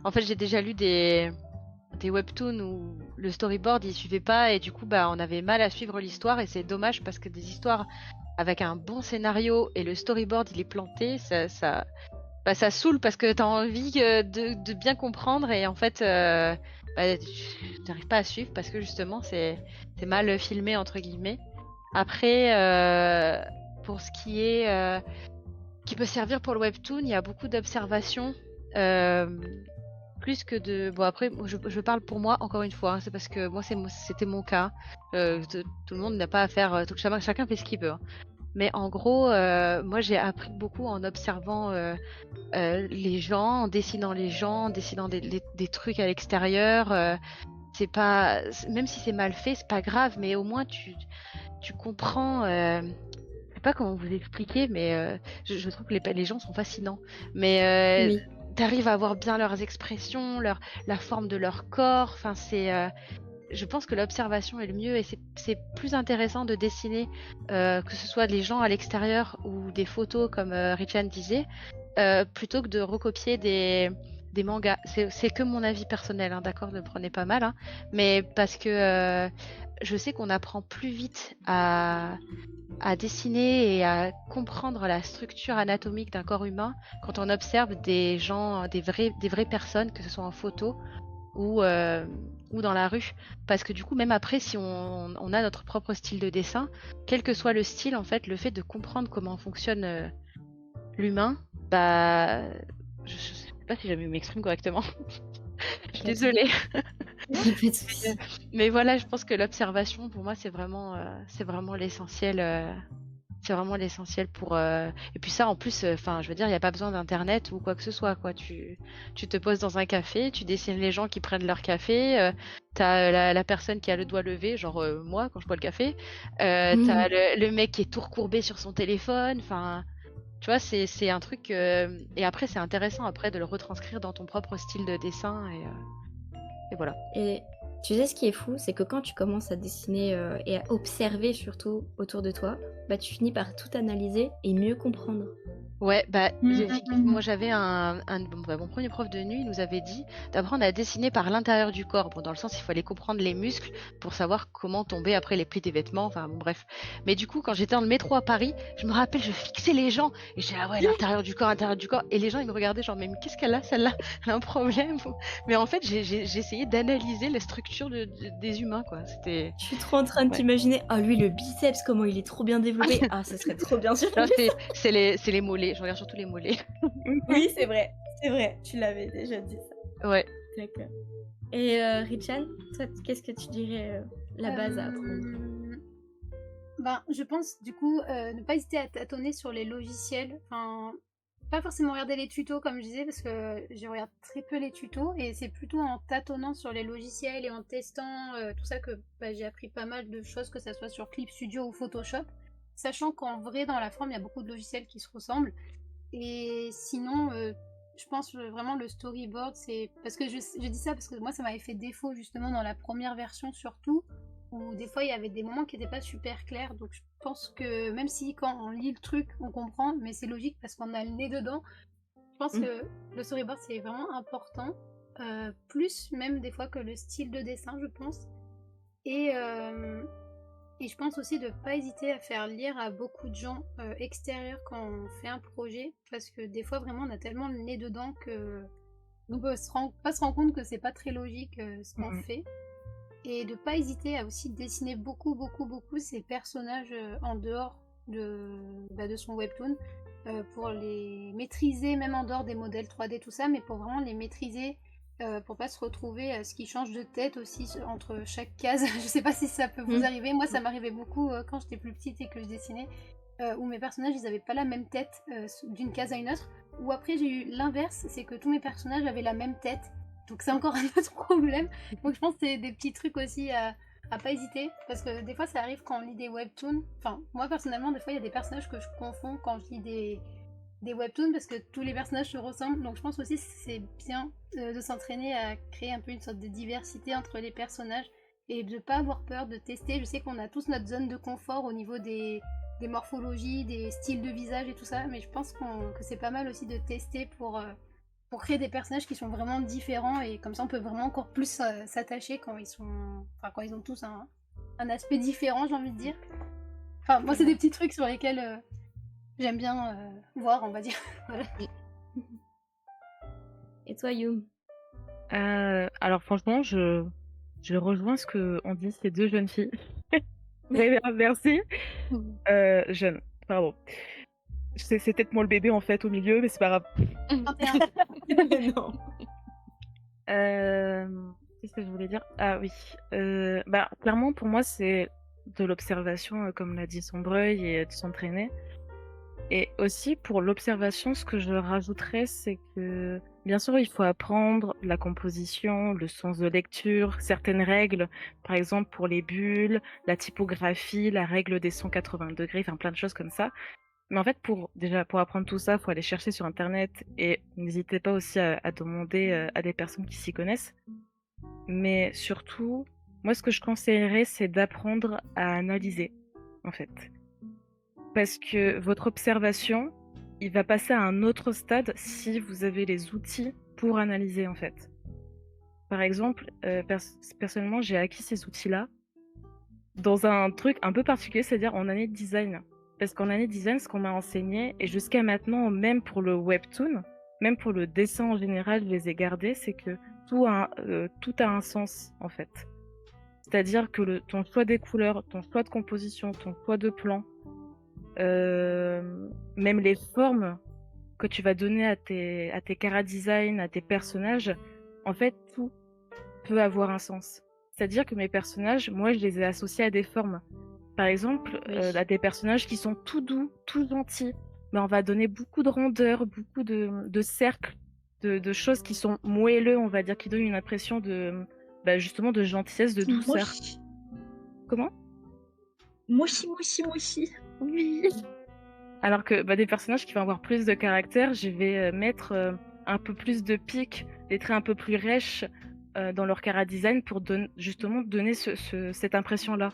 en fait, j'ai déjà lu des webtoons où le storyboard, il suivait pas et du coup, bah, on avait mal à suivre l'histoire et c'est dommage parce que des histoires avec un bon scénario et le storyboard, il est planté, ça saoule parce que t'as envie de bien comprendre et en fait, tu n'arrives pas à suivre parce que justement, c'est mal filmé, entre guillemets. Après, pour ce qui est qui peut servir pour le webtoon, il y a beaucoup d'observations, plus que de. Bon après, je parle pour moi encore une fois, hein, c'est parce que moi c'était mon cas. Tout le monde n'a pas à faire. Chacun fait ce qu'il veut. Hein. Mais en gros, moi j'ai appris beaucoup en observant les gens, en dessinant les gens, en dessinant des trucs à l'extérieur. C'est pas, même si c'est mal fait, c'est pas grave, mais au moins tu comprends. Je sais pas comment vous expliquer, mais je trouve que les gens sont fascinants. Mais Oui. t'arrives à voir bien leurs expressions, la forme de leur corps. Enfin, je pense que l'observation est le mieux et c'est plus intéressant de dessiner, que ce soit des gens à l'extérieur ou des photos comme Richan disait, plutôt que de recopier des mangas. C'est que mon avis personnel, hein, d'accord, ne prenez pas mal, hein, mais parce que je sais qu'on apprend plus vite à dessiner et à comprendre la structure anatomique d'un corps humain quand on observe des gens, des vraies personnes, que ce soit en photo ou dans la rue. Parce que du coup, même après, si on a notre propre style de dessin, quel que soit le style, en fait, le fait de comprendre comment fonctionne l'humain, bah... Je sais pas si jamais je m'exprime correctement. Je suis désolée. Mais voilà, je pense que l'observation, pour moi, c'est vraiment l'essentiel. C'est vraiment l'essentiel pour. Et puis ça, en plus, enfin, je veux dire, il n'y a pas besoin d'internet ou quoi que ce soit, quoi. Tu te poses dans un café, tu dessines les gens qui prennent leur café. T'as la personne qui a le doigt levé, genre moi quand je bois le café. T'as le mec qui est tout recourbé sur son téléphone. Enfin, tu vois, c'est un truc. Et après, c'est intéressant après de le retranscrire dans ton propre style de dessin et voilà. Et tu sais, ce qui est fou, c'est que quand tu commences à dessiner et à observer surtout autour de toi, bah tu finis par tout analyser et mieux comprendre. Ouais, bah, moi j'avais mon premier prof de nuit nous avait dit d'apprendre à dessiner par l'intérieur du corps. Bon, dans le sens, il fallait comprendre les muscles pour savoir comment tomber après les plis des vêtements, enfin bon, bref. Mais du coup, quand j'étais dans le métro à Paris, je me rappelle, je fixais les gens et j'ai ah ouais, l'intérieur du corps. Et les gens, ils me regardaient genre, mais qu'est-ce qu'elle a, celle-là? Elle a un problème? Mais en fait, j'ai essayé d'analyser la structure des humains, quoi. C'était. Je suis trop en train de t'imaginer, ah lui, le biceps, comment il est trop bien développé. Ah, ça serait trop bien sûr. C'est les mollets. mollets. Je regarde surtout les mollets. Oui, c'est vrai, tu l'avais déjà dit ça. Ouais. D'accord. Et Richan, toi, qu'est-ce que tu dirais la base à apprendre? Ben, je pense du coup ne pas hésiter à tâtonner sur les logiciels. Enfin, pas forcément regarder les tutos comme je disais parce que je regarde très peu les tutos et c'est plutôt en tâtonnant sur les logiciels et en testant tout ça que j'ai appris pas mal de choses, que ça soit sur Clip Studio ou Photoshop, sachant qu'en vrai dans la forme il y a beaucoup de logiciels qui se ressemblent. Et sinon, je pense vraiment le storyboard, c'est parce que je dis ça parce que moi ça m'avait fait défaut justement dans la première version surtout, où des fois il y avait des moments qui n'étaient pas super clairs. Donc je pense que même si quand on lit le truc on comprend, mais c'est logique parce qu'on a le nez dedans, je pense que le storyboard c'est vraiment important, plus même des fois que le style de dessin, je pense. Et je pense aussi de ne pas hésiter à faire lire à beaucoup de gens extérieurs quand on fait un projet, parce que des fois vraiment on a tellement le nez dedans que on peut pas se rendre compte que c'est pas très logique ce qu'on fait. Et de pas hésiter à aussi dessiner beaucoup ces personnages en dehors de son webtoon, pour les maîtriser même en dehors des modèles 3D tout ça, mais pour vraiment les maîtriser, pour pas se retrouver à ce qui change de tête aussi entre chaque case. Je sais pas si ça peut vous arriver, moi ça m'arrivait beaucoup quand j'étais plus petite et que je dessinais, où mes personnages ils avaient pas la même tête d'une case à une autre, ou après j'ai eu l'inverse, c'est que tous mes personnages avaient la même tête, donc c'est encore un autre problème. Donc je pense que c'est des petits trucs aussi à pas hésiter, parce que des fois ça arrive quand on lit des webtoons, enfin moi personnellement des fois il y a des personnages que je confonds quand je lis des webtoons parce que tous les personnages se ressemblent, donc je pense aussi que c'est bien de s'entraîner à créer un peu une sorte de diversité entre les personnages et de pas avoir peur de tester. Je sais qu'on a tous notre zone de confort au niveau des morphologies, des styles de visage et tout ça, mais je pense que c'est pas mal aussi de tester pour créer des personnages qui sont vraiment différents, et comme ça on peut vraiment encore plus s'attacher quand ils ont tous un aspect différent, j'ai envie de dire. Enfin moi c'est des petits trucs sur lesquels j'aime bien voir, on va dire. Voilà. Et toi, Youm? Alors franchement, je rejoins ce que ont dit ces deux jeunes filles. Très bien, merci. Jeune, pardon. C'est peut-être moi le bébé en fait au milieu, mais c'est pas grave. 21. Non. Qu'est-ce que je voulais dire? Ah oui. Clairement pour moi c'est de l'observation, comme l'a dit Sombreuil, et de s'entraîner. Et aussi pour l'observation, ce que je rajouterais, c'est que bien sûr, il faut apprendre la composition, le sens de lecture, certaines règles, par exemple pour les bulles, la typographie, la règle des 180 degrés, enfin plein de choses comme ça. Mais en fait, pour apprendre tout ça, il faut aller chercher sur Internet, et n'hésitez pas aussi à demander à des personnes qui s'y connaissent. Mais surtout, moi, ce que je conseillerais, c'est d'apprendre à analyser, en fait. Parce que votre observation, il va passer à un autre stade si vous avez les outils pour analyser, en fait. Par exemple, personnellement, j'ai acquis ces outils-là dans un truc un peu particulier, c'est-à-dire en année de design. Parce qu'en année de design, ce qu'on m'a enseigné, et jusqu'à maintenant, même pour le webtoon, même pour le dessin en général, je les ai gardés, c'est que tout a un sens, en fait. C'est-à-dire que ton choix des couleurs, ton choix de composition, ton choix de plan, même les formes que tu vas donner à tes chara-design, à tes personnages, en fait, tout peut avoir un sens. C'est-à-dire que mes personnages, moi, je les ai associés à des formes. Par exemple, à des personnages qui sont tout doux, tout gentils, mais on va donner beaucoup de rondeur, beaucoup de cercles, de choses qui sont moelleux, on va dire, qui donnent une impression justement de gentillesse, de douceur. Mochi. Comment? Mochi, mochi, mochi. Oui. Alors que des personnages qui vont avoir plus de caractère, je vais mettre un peu plus de pics, des traits un peu plus rêches dans leur chara-design pour justement donner cette impression-là.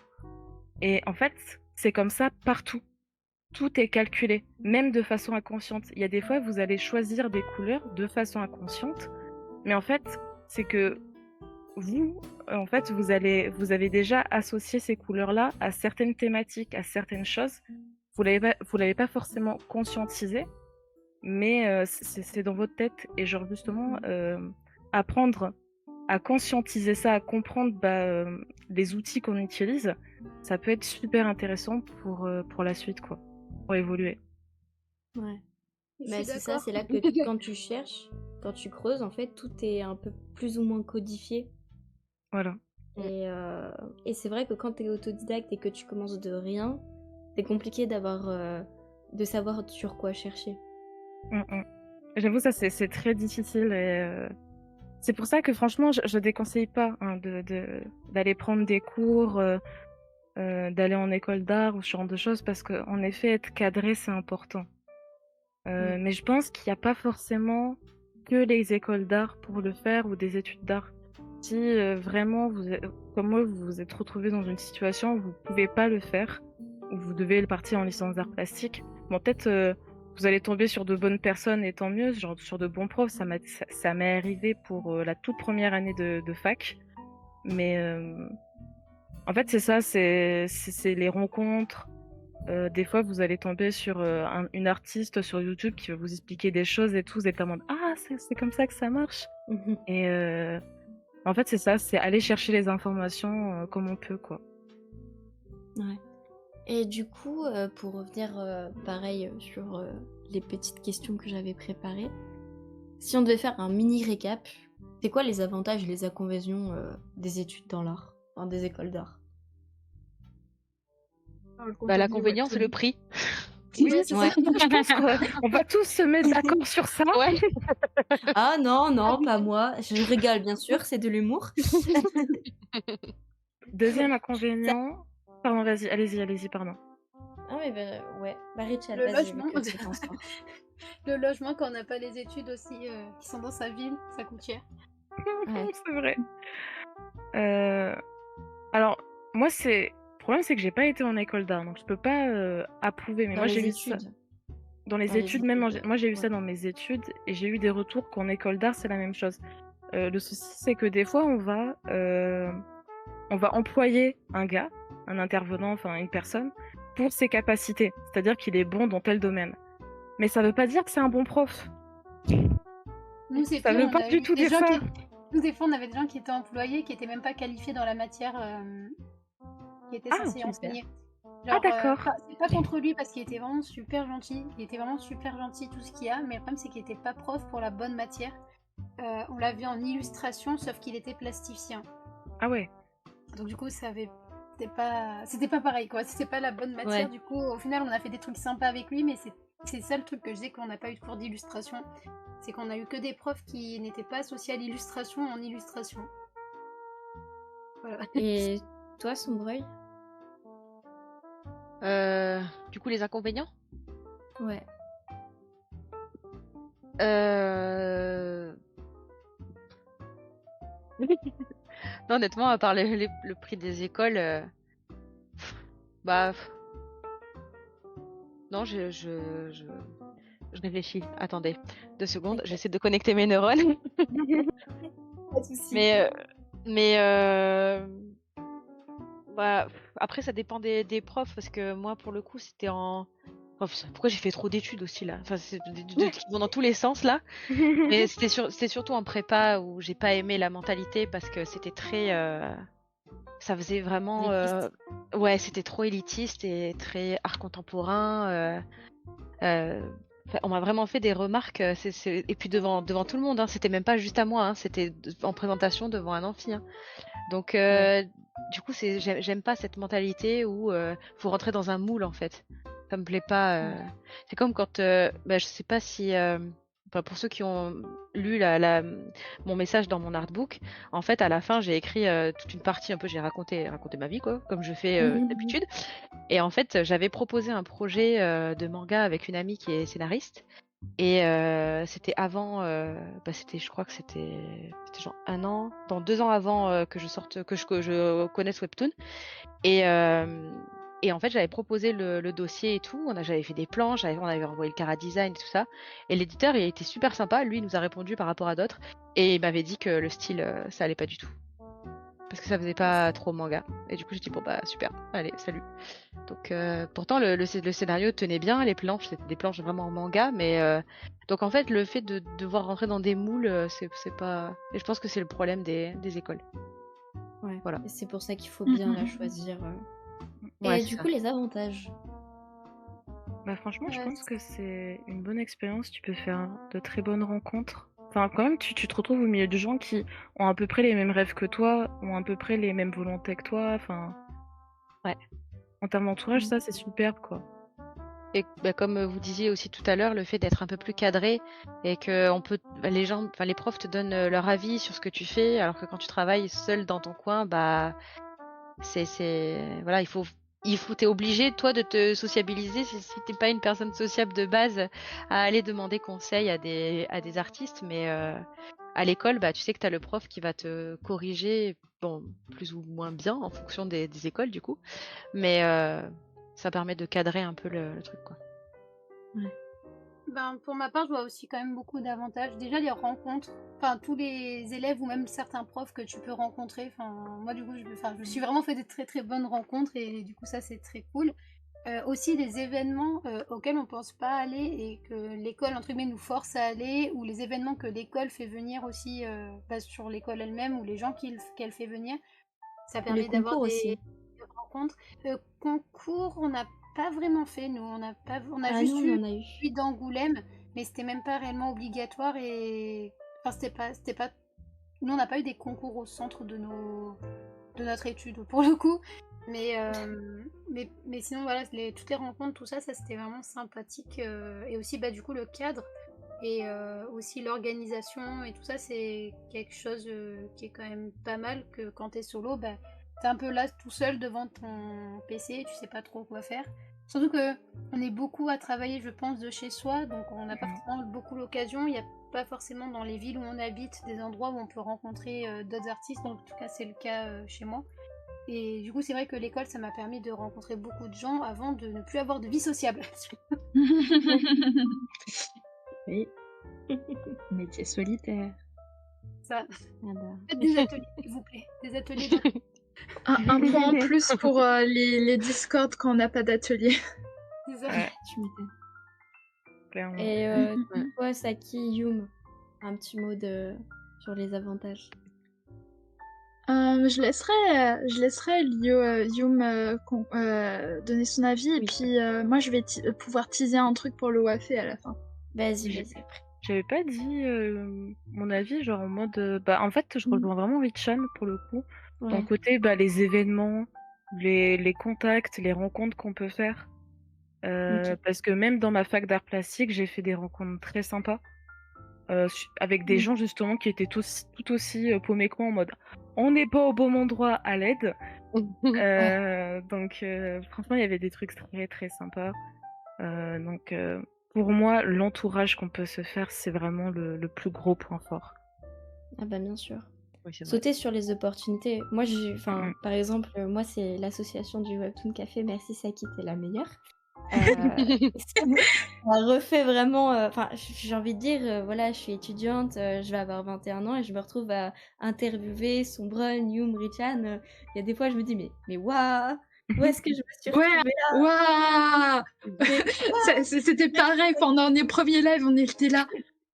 Et en fait, c'est comme ça partout. Tout est calculé, même de façon inconsciente. Il y a des fois, vous allez choisir des couleurs de façon inconsciente, mais en fait, c'est que vous, en fait, vous avez déjà associé ces couleurs-là à certaines thématiques, à certaines choses. Vous l'avez pas forcément conscientisé, mais c'est dans votre tête. Et genre justement, apprendre à conscientiser ça, à comprendre les outils qu'on utilise, ça peut être super intéressant pour la suite, quoi, pour évoluer. Ouais. Je Bah, suis c'est ça, d'accord. c'est là que quand tu cherches, quand tu creuses, en fait, tout est un peu plus ou moins codifié. Voilà. Et c'est vrai que quand tu es autodidacte et que tu commences de rien, c'est compliqué de savoir sur quoi chercher. Mm, mm. J'avoue, ça, c'est très difficile. Et c'est pour ça que, franchement, je déconseille pas hein, d'aller prendre des cours, d'aller en école d'art ou ce genre de choses, parce qu'en effet, être cadré, c'est important. Mais je pense qu'il n'y a pas forcément que les écoles d'art pour le faire ou des études d'art. Si vraiment, comme moi, vous vous êtes retrouvé dans une situation où vous ne pouvez pas le faire, où vous devez partir en licence d'art plastique, bon, peut-être vous allez tomber sur de bonnes personnes et tant mieux, genre sur de bons profs. Ça m'est arrivé pour la toute première année de fac. Mais en fait, c'est ça, c'est les rencontres. Des fois, vous allez tomber sur une artiste sur YouTube qui va vous expliquer des choses et tout. Vous êtes en mode ah, c'est comme ça que ça marche. Et en fait, c'est ça, c'est aller chercher les informations comme on peut, quoi. Ouais. Et du coup, pour revenir pareil sur les petites questions que j'avais préparées, si on devait faire un mini récap, c'est quoi les avantages et les inconvénients des études dans l'art, enfin, des écoles d'art? Bah, l'inconvénient, c'est le prix. Oui, Ouais, c'est Ouais. ça. Je pense qu'on va tous se mettre d'accord sur ça. Ouais. Ah non, non, pas moi. Je rigole, bien sûr, c'est de l'humour. Deuxième inconvénient. Pardon, vas-y, allez-y, pardon. Ah mais ouais. Bah Richard, Le vas-y, vu logement. que tu t'en sors. Le logement, quand on n'a pas les études aussi qui sont dans sa ville, ça coûte cher. Ouais. C'est vrai. Alors, moi, le problème, c'est que j'ai pas été en école d'art, donc je peux pas approuver. Mais Dans moi, les j'ai eu ça. études. Dans les Dans les études, même, études, moi, j'ai eu ouais. ça dans mes études et j'ai eu des retours qu'en école d'art, c'est la même chose. Le souci, c'est que des fois, on va employer un gars, un intervenant, enfin une personne, pour ses capacités. C'est-à-dire qu'il est bon dans tel domaine. Mais ça veut pas dire que c'est un bon prof. Nous, c'est Ça pire, veut on pas a du eu tout des dire gens ça. Nous, des fois, on avait des gens qui étaient employés, qui étaient même pas qualifiés dans la matière qui était Ah, censée super. enseigner. Ah, Genre, d'accord. c'est pas contre lui parce qu'il était vraiment super gentil. Il était vraiment super gentil, tout ce qu'il y a. Mais le problème, c'est qu'il était pas prof pour la bonne matière. On l'avait en illustration, sauf qu'il était plasticien. Ah ouais. Donc, du coup, c'était pas pareil, quoi. C'était pas la bonne matière. Ouais. Du coup, au final, on a fait des trucs sympas avec lui, mais c'est ça le truc que je dis qu'on n'a pas eu de cours d'illustration. C'est qu'on a eu que des profs qui n'étaient pas associés à l'illustration en illustration. Voilà. Et toi, Sombreuil? Du coup, les inconvénients Ouais. Non, honnêtement, à part le prix des écoles, bah, non, je réfléchis. Attendez, 2 secondes, j'essaie de connecter mes neurones. Pas de soucis. Mais bah, après, ça dépend des profs, parce que moi, pour le coup, c'était en... Enfin, pourquoi j'ai fait trop d'études aussi, là? Enfin, c'est des études qui vont dans tous les sens, là. Mais c'était surtout en prépa où j'ai pas aimé la mentalité, parce que c'était très... ça faisait vraiment... Élitiste. Ouais, c'était trop élitiste et très art contemporain. Enfin, on m'a vraiment fait des remarques, et puis devant tout le monde, hein. C'était même pas juste à moi, hein. C'était en présentation devant un amphi, hein. Donc, Ouais. du coup, j'aime pas cette mentalité où faut rentrer dans un moule, en fait. Ça me plaît pas. Ouais. C'est comme quand, bah, je sais pas si, enfin, pour ceux qui ont lu mon message dans mon artbook, en fait, à la fin, j'ai écrit toute une partie, un peu, j'ai raconté ma vie, quoi, comme je fais d'habitude. Et en fait, j'avais proposé un projet de manga avec une amie qui est scénariste. Et c'était avant, bah, je crois que c'était genre 1 an, dans 2 ans avant que je connaisse Webtoon. Et en fait, j'avais proposé le dossier et tout. J'avais fait des plans, on avait envoyé le Cara Design et tout ça. Et l'éditeur, il était super sympa. Lui, il nous a répondu par rapport à d'autres. Et il m'avait dit que le style, ça allait pas du tout. Parce que ça faisait pas trop manga. Et du coup, j'ai dit, bon, bah super, allez, salut. Donc, pourtant, le scénario tenait bien. Les planches, c'était des planches vraiment en manga. Mais donc, en fait, le fait de devoir rentrer dans des moules, c'est pas. Et je pense que c'est le problème des écoles. Ouais. Voilà. Et c'est pour ça qu'il faut bien la choisir. Ouais, Et c'est du ça. coup, les avantages. Bah franchement, je Ouais, pense que c'est une bonne expérience. Tu peux faire de très bonnes rencontres. Enfin, quand même, tu te retrouves au milieu de gens qui ont à peu près les mêmes rêves que toi, ont à peu près les mêmes volontés que toi. Enfin, Ouais. en termes d'entourage, ça, c'est superbe, quoi. Et comme vous disiez aussi tout à l'heure, le fait d'être un peu plus cadré et que les profs te donnent leur avis sur ce que tu fais, alors que quand tu travailles seul dans ton coin, bah voilà, t'es obligé toi de te sociabiliser si t'es pas une personne sociable de base à aller demander conseil à des artistes, mais à l'école, bah tu sais que t'as le prof qui va te corriger, bon, plus ou moins bien en fonction des écoles du coup, mais ça permet de cadrer un peu le truc, quoi. Ben, pour ma part, je vois aussi quand même beaucoup d'avantages. Déjà, les rencontres, enfin, tous les élèves ou même certains profs que tu peux rencontrer. Enfin, moi, du coup, je me suis vraiment fait des très très bonnes rencontres et du coup, ça, c'est très cool. Aussi, des événements auxquels on pense pas aller et que l'école, entre guillemets, nous force à aller, ou les événements que l'école fait venir aussi sur l'école elle-même ou les gens qu'elle fait venir. Ça Ou les permet d'avoir concours aussi. des rencontres. Concours, on n'a pas vraiment fait, nous. On a Ah, nous, juste on eu en a eu. celui d'Angoulême, mais c'était même pas réellement obligatoire et. Enfin, c'était pas. Nous, on n'a pas eu des concours au centre de notre étude, pour le coup. Mais sinon, voilà, toutes les rencontres, tout ça, ça c'était vraiment sympathique. Et aussi, bah, du coup, le cadre et aussi l'organisation et tout ça, c'est quelque chose qui est quand même pas mal que quand t'es solo, bah, t'es un peu là tout seul devant ton PC, tu sais pas trop quoi faire. Surtout que on est beaucoup à travailler, je pense, de chez soi, donc on n'a pas forcément beaucoup l'occasion. Il n'y a pas forcément dans les villes où on habite des endroits où on peut rencontrer d'autres artistes, donc en tout cas c'est le cas chez moi. Et du coup, c'est vrai que l'école, ça m'a permis de rencontrer beaucoup de gens avant de ne plus avoir de vie sociable. Oui, métier solitaire. Ça. Ah bah. Faites des ateliers, s'il vous plaît. Des ateliers de... Un point en plus pour les Discord quand on n'a pas d'atelier. C'est ça. Ouais, Tu m'étonnes. clairement. Et Ouais. toi, Saki, Yum, un petit mot sur les avantages. Je laisserai Yum donner son avis et Oui. puis moi je vais pouvoir teaser un truc pour le Wafé à la fin. Vas-y, J'ai- vas-y. J'avais pas dit mon avis, genre en mode. Bah, en fait, je rejoins vraiment Richan pour le coup. D'un Ouais. côté, bah, les événements, les contacts, les rencontres qu'on peut faire. Ok. Parce que même dans ma fac d'art plastique, j'ai fait des rencontres très sympas avec des gens justement qui étaient tout aussi paumés que moi en mode on n'est pas au bon endroit à l'aide. Donc franchement, il y avait des trucs très très sympas. Donc pour moi, l'entourage qu'on peut se faire, c'est vraiment le plus gros point fort. Ah bah bien sûr. Oui, c'est vrai. Sauter sur les opportunités. Moi, Mhm. par exemple, moi, c'est l'association du Webtoon Café. Merci Saki, t'es la meilleure. Ça refait vraiment. Enfin, j'ai envie de dire, voilà, je suis étudiante, je vais avoir 21 ans et je me retrouve à interviewer Sombron, Yum, Richan. Il y a des fois, je me dis, mais waouh, où est-ce que je me suis Ouais, retrouvée là? waouh! Mais C'était pareil pendant les premiers lives, on était là.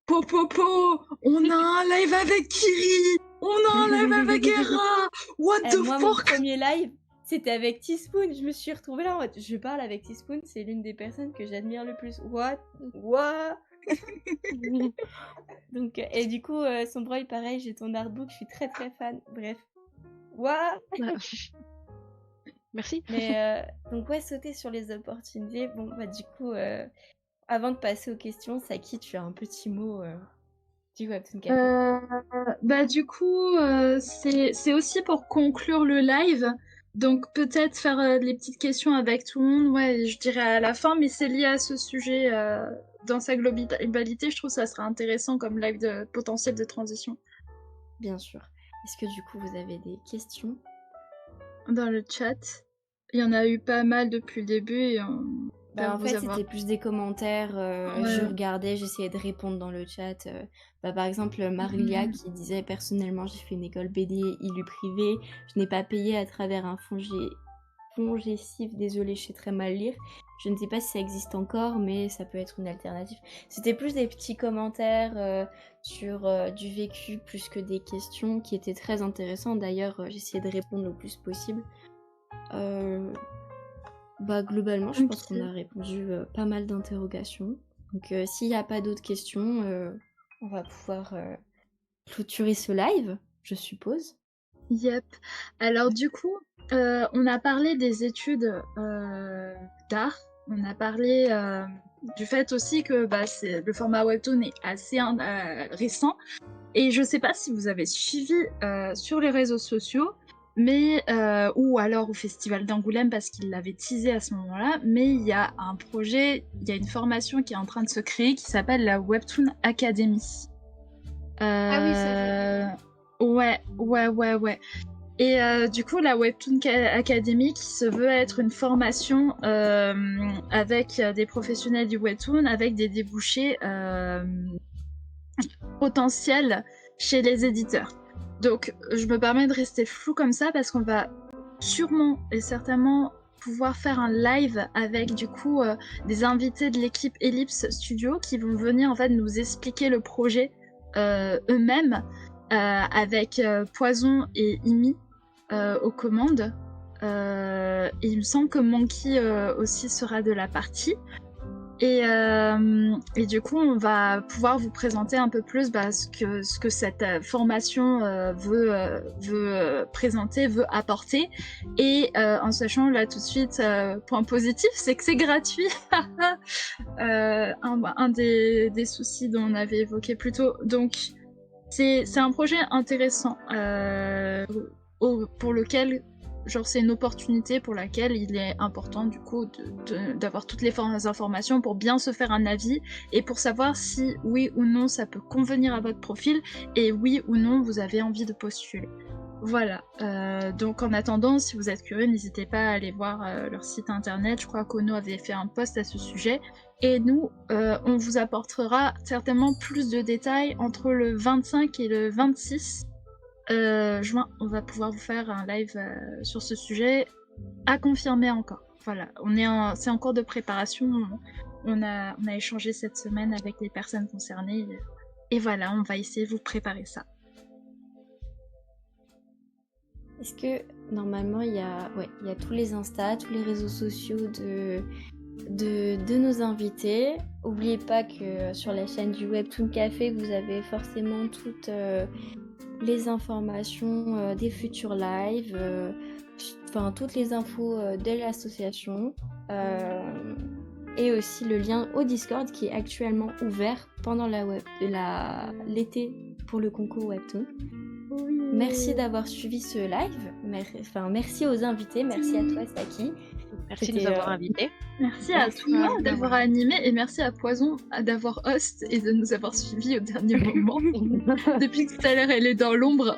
Popopo, on a un live avec Kiri, on a un live avec Hera, what the moi, mon fuck? premier live, c'était avec Teaspoon. Je me suis retrouvée là en mode, je parle avec Teaspoon, c'est l'une des personnes que j'admire le plus. What? Donc, et du coup, Sombroy, pareil, j'ai ton artbook, je suis très très fan. Bref. What? Merci. Mais donc ouais, sauter sur les opportunités. Bon, bah du coup, avant de passer aux questions, Saki, tu as un petit mot du Webtoon Café. Bah du coup, c'est aussi pour conclure le live. Donc peut-être faire les petites questions avec tout le monde, ouais, je dirais à la fin, mais c'est lié à ce sujet dans sa globalité. Je trouve que ça sera intéressant comme live de potentiel de transition. Bien sûr. Est-ce que du coup, vous avez des questions? Dans le chat, il y en a eu pas mal depuis le début et Bah, en vous fait, avoir. c'était plus des commentaires. Ouais. Je regardais, j'essayais de répondre dans le chat. Bah, par exemple, Marilia qui disait personnellement, j'ai fait une école BD ILU privée. Je n'ai pas payé à travers un fongécif. Désolée, je sais très mal lire. Je ne sais pas si ça existe encore, mais ça peut être une alternative. C'était plus des petits commentaires sur du vécu plus que des questions qui étaient très intéressants. D'ailleurs, j'essayais de répondre le plus possible. Globalement, je pense Ok. qu'on a répondu pas mal d'interrogations. Donc, s'il n'y a pas d'autres questions, on va pouvoir clôturer ce live, je suppose. Yep. Alors du coup, on a parlé des études d'art. On a parlé du fait aussi que le format webtoon est assez récent. Et je sais pas si vous avez suivi sur les réseaux sociaux, mais ou alors au Festival d'Angoulême parce qu'il l'avait teasé à ce moment-là. Mais il y a un projet, il y a une formation qui est en train de se créer qui s'appelle la Webtoon Academy. Ah oui, ça j'ai vu. Ouais. Et du coup, la Webtoon Academy qui se veut être une formation avec des professionnels du webtoon, avec des débouchés potentiels chez les éditeurs. Donc, je me permets de rester flou comme ça parce qu'on va sûrement et certainement pouvoir faire un live avec du coup des invités de l'équipe Ellipse Studio qui vont venir en fait nous expliquer le projet eux-mêmes avec Poison et Imi aux commandes. Et il me semble que Monkey aussi sera de la partie. Et du coup, on va pouvoir vous présenter un peu plus ce que cette formation veut présenter, veut apporter. Et en sachant là tout de suite, point positif, c'est que c'est gratuit. Un des soucis dont on avait évoqué plus tôt. Donc, c'est un projet intéressant pour lequel genre c'est une opportunité pour laquelle il est important du coup d'avoir toutes les informations pour bien se faire un avis et pour savoir si oui ou non ça peut convenir à votre profil et oui ou non vous avez envie de postuler. Voilà, donc en attendant, si vous êtes curieux, n'hésitez pas à aller voir leur site internet. Je crois qu'Ono avait fait un post à ce sujet. Et nous, on vous apportera certainement plus de détails entre le 25 et le 26 juin. On va pouvoir vous faire un live sur ce sujet à confirmer encore. Voilà, c'est en cours de préparation. On a échangé cette semaine avec les personnes concernées. Et voilà, on va essayer de vous préparer ça. Est-ce que normalement il y a tous les Insta, tous les réseaux sociaux de nos invités. N'oubliez pas que sur la chaîne du Webtoon Café, vous avez forcément toutes les informations des futurs lives, toutes les infos de l'association. Et aussi le lien au Discord qui est actuellement ouvert pendant l'été pour le concours Webtoon. Oui. Merci d'avoir suivi ce live. Merci aux invités. Merci à toi, Saki. Merci de nous avoir invités. Merci à tout le monde d'avoir animé et merci à Poison d'avoir host et de nous avoir suivis au dernier moment. Depuis tout à l'heure, elle est dans l'ombre.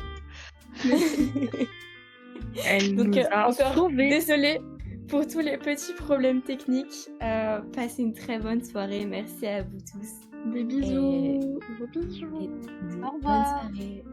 Elle Donc nous a encore sauvés. désolée pour tous les petits problèmes techniques. Passez une très bonne soirée. Merci à vous tous. Des bisous. Gros bisous. Au Bonne revoir. soirée.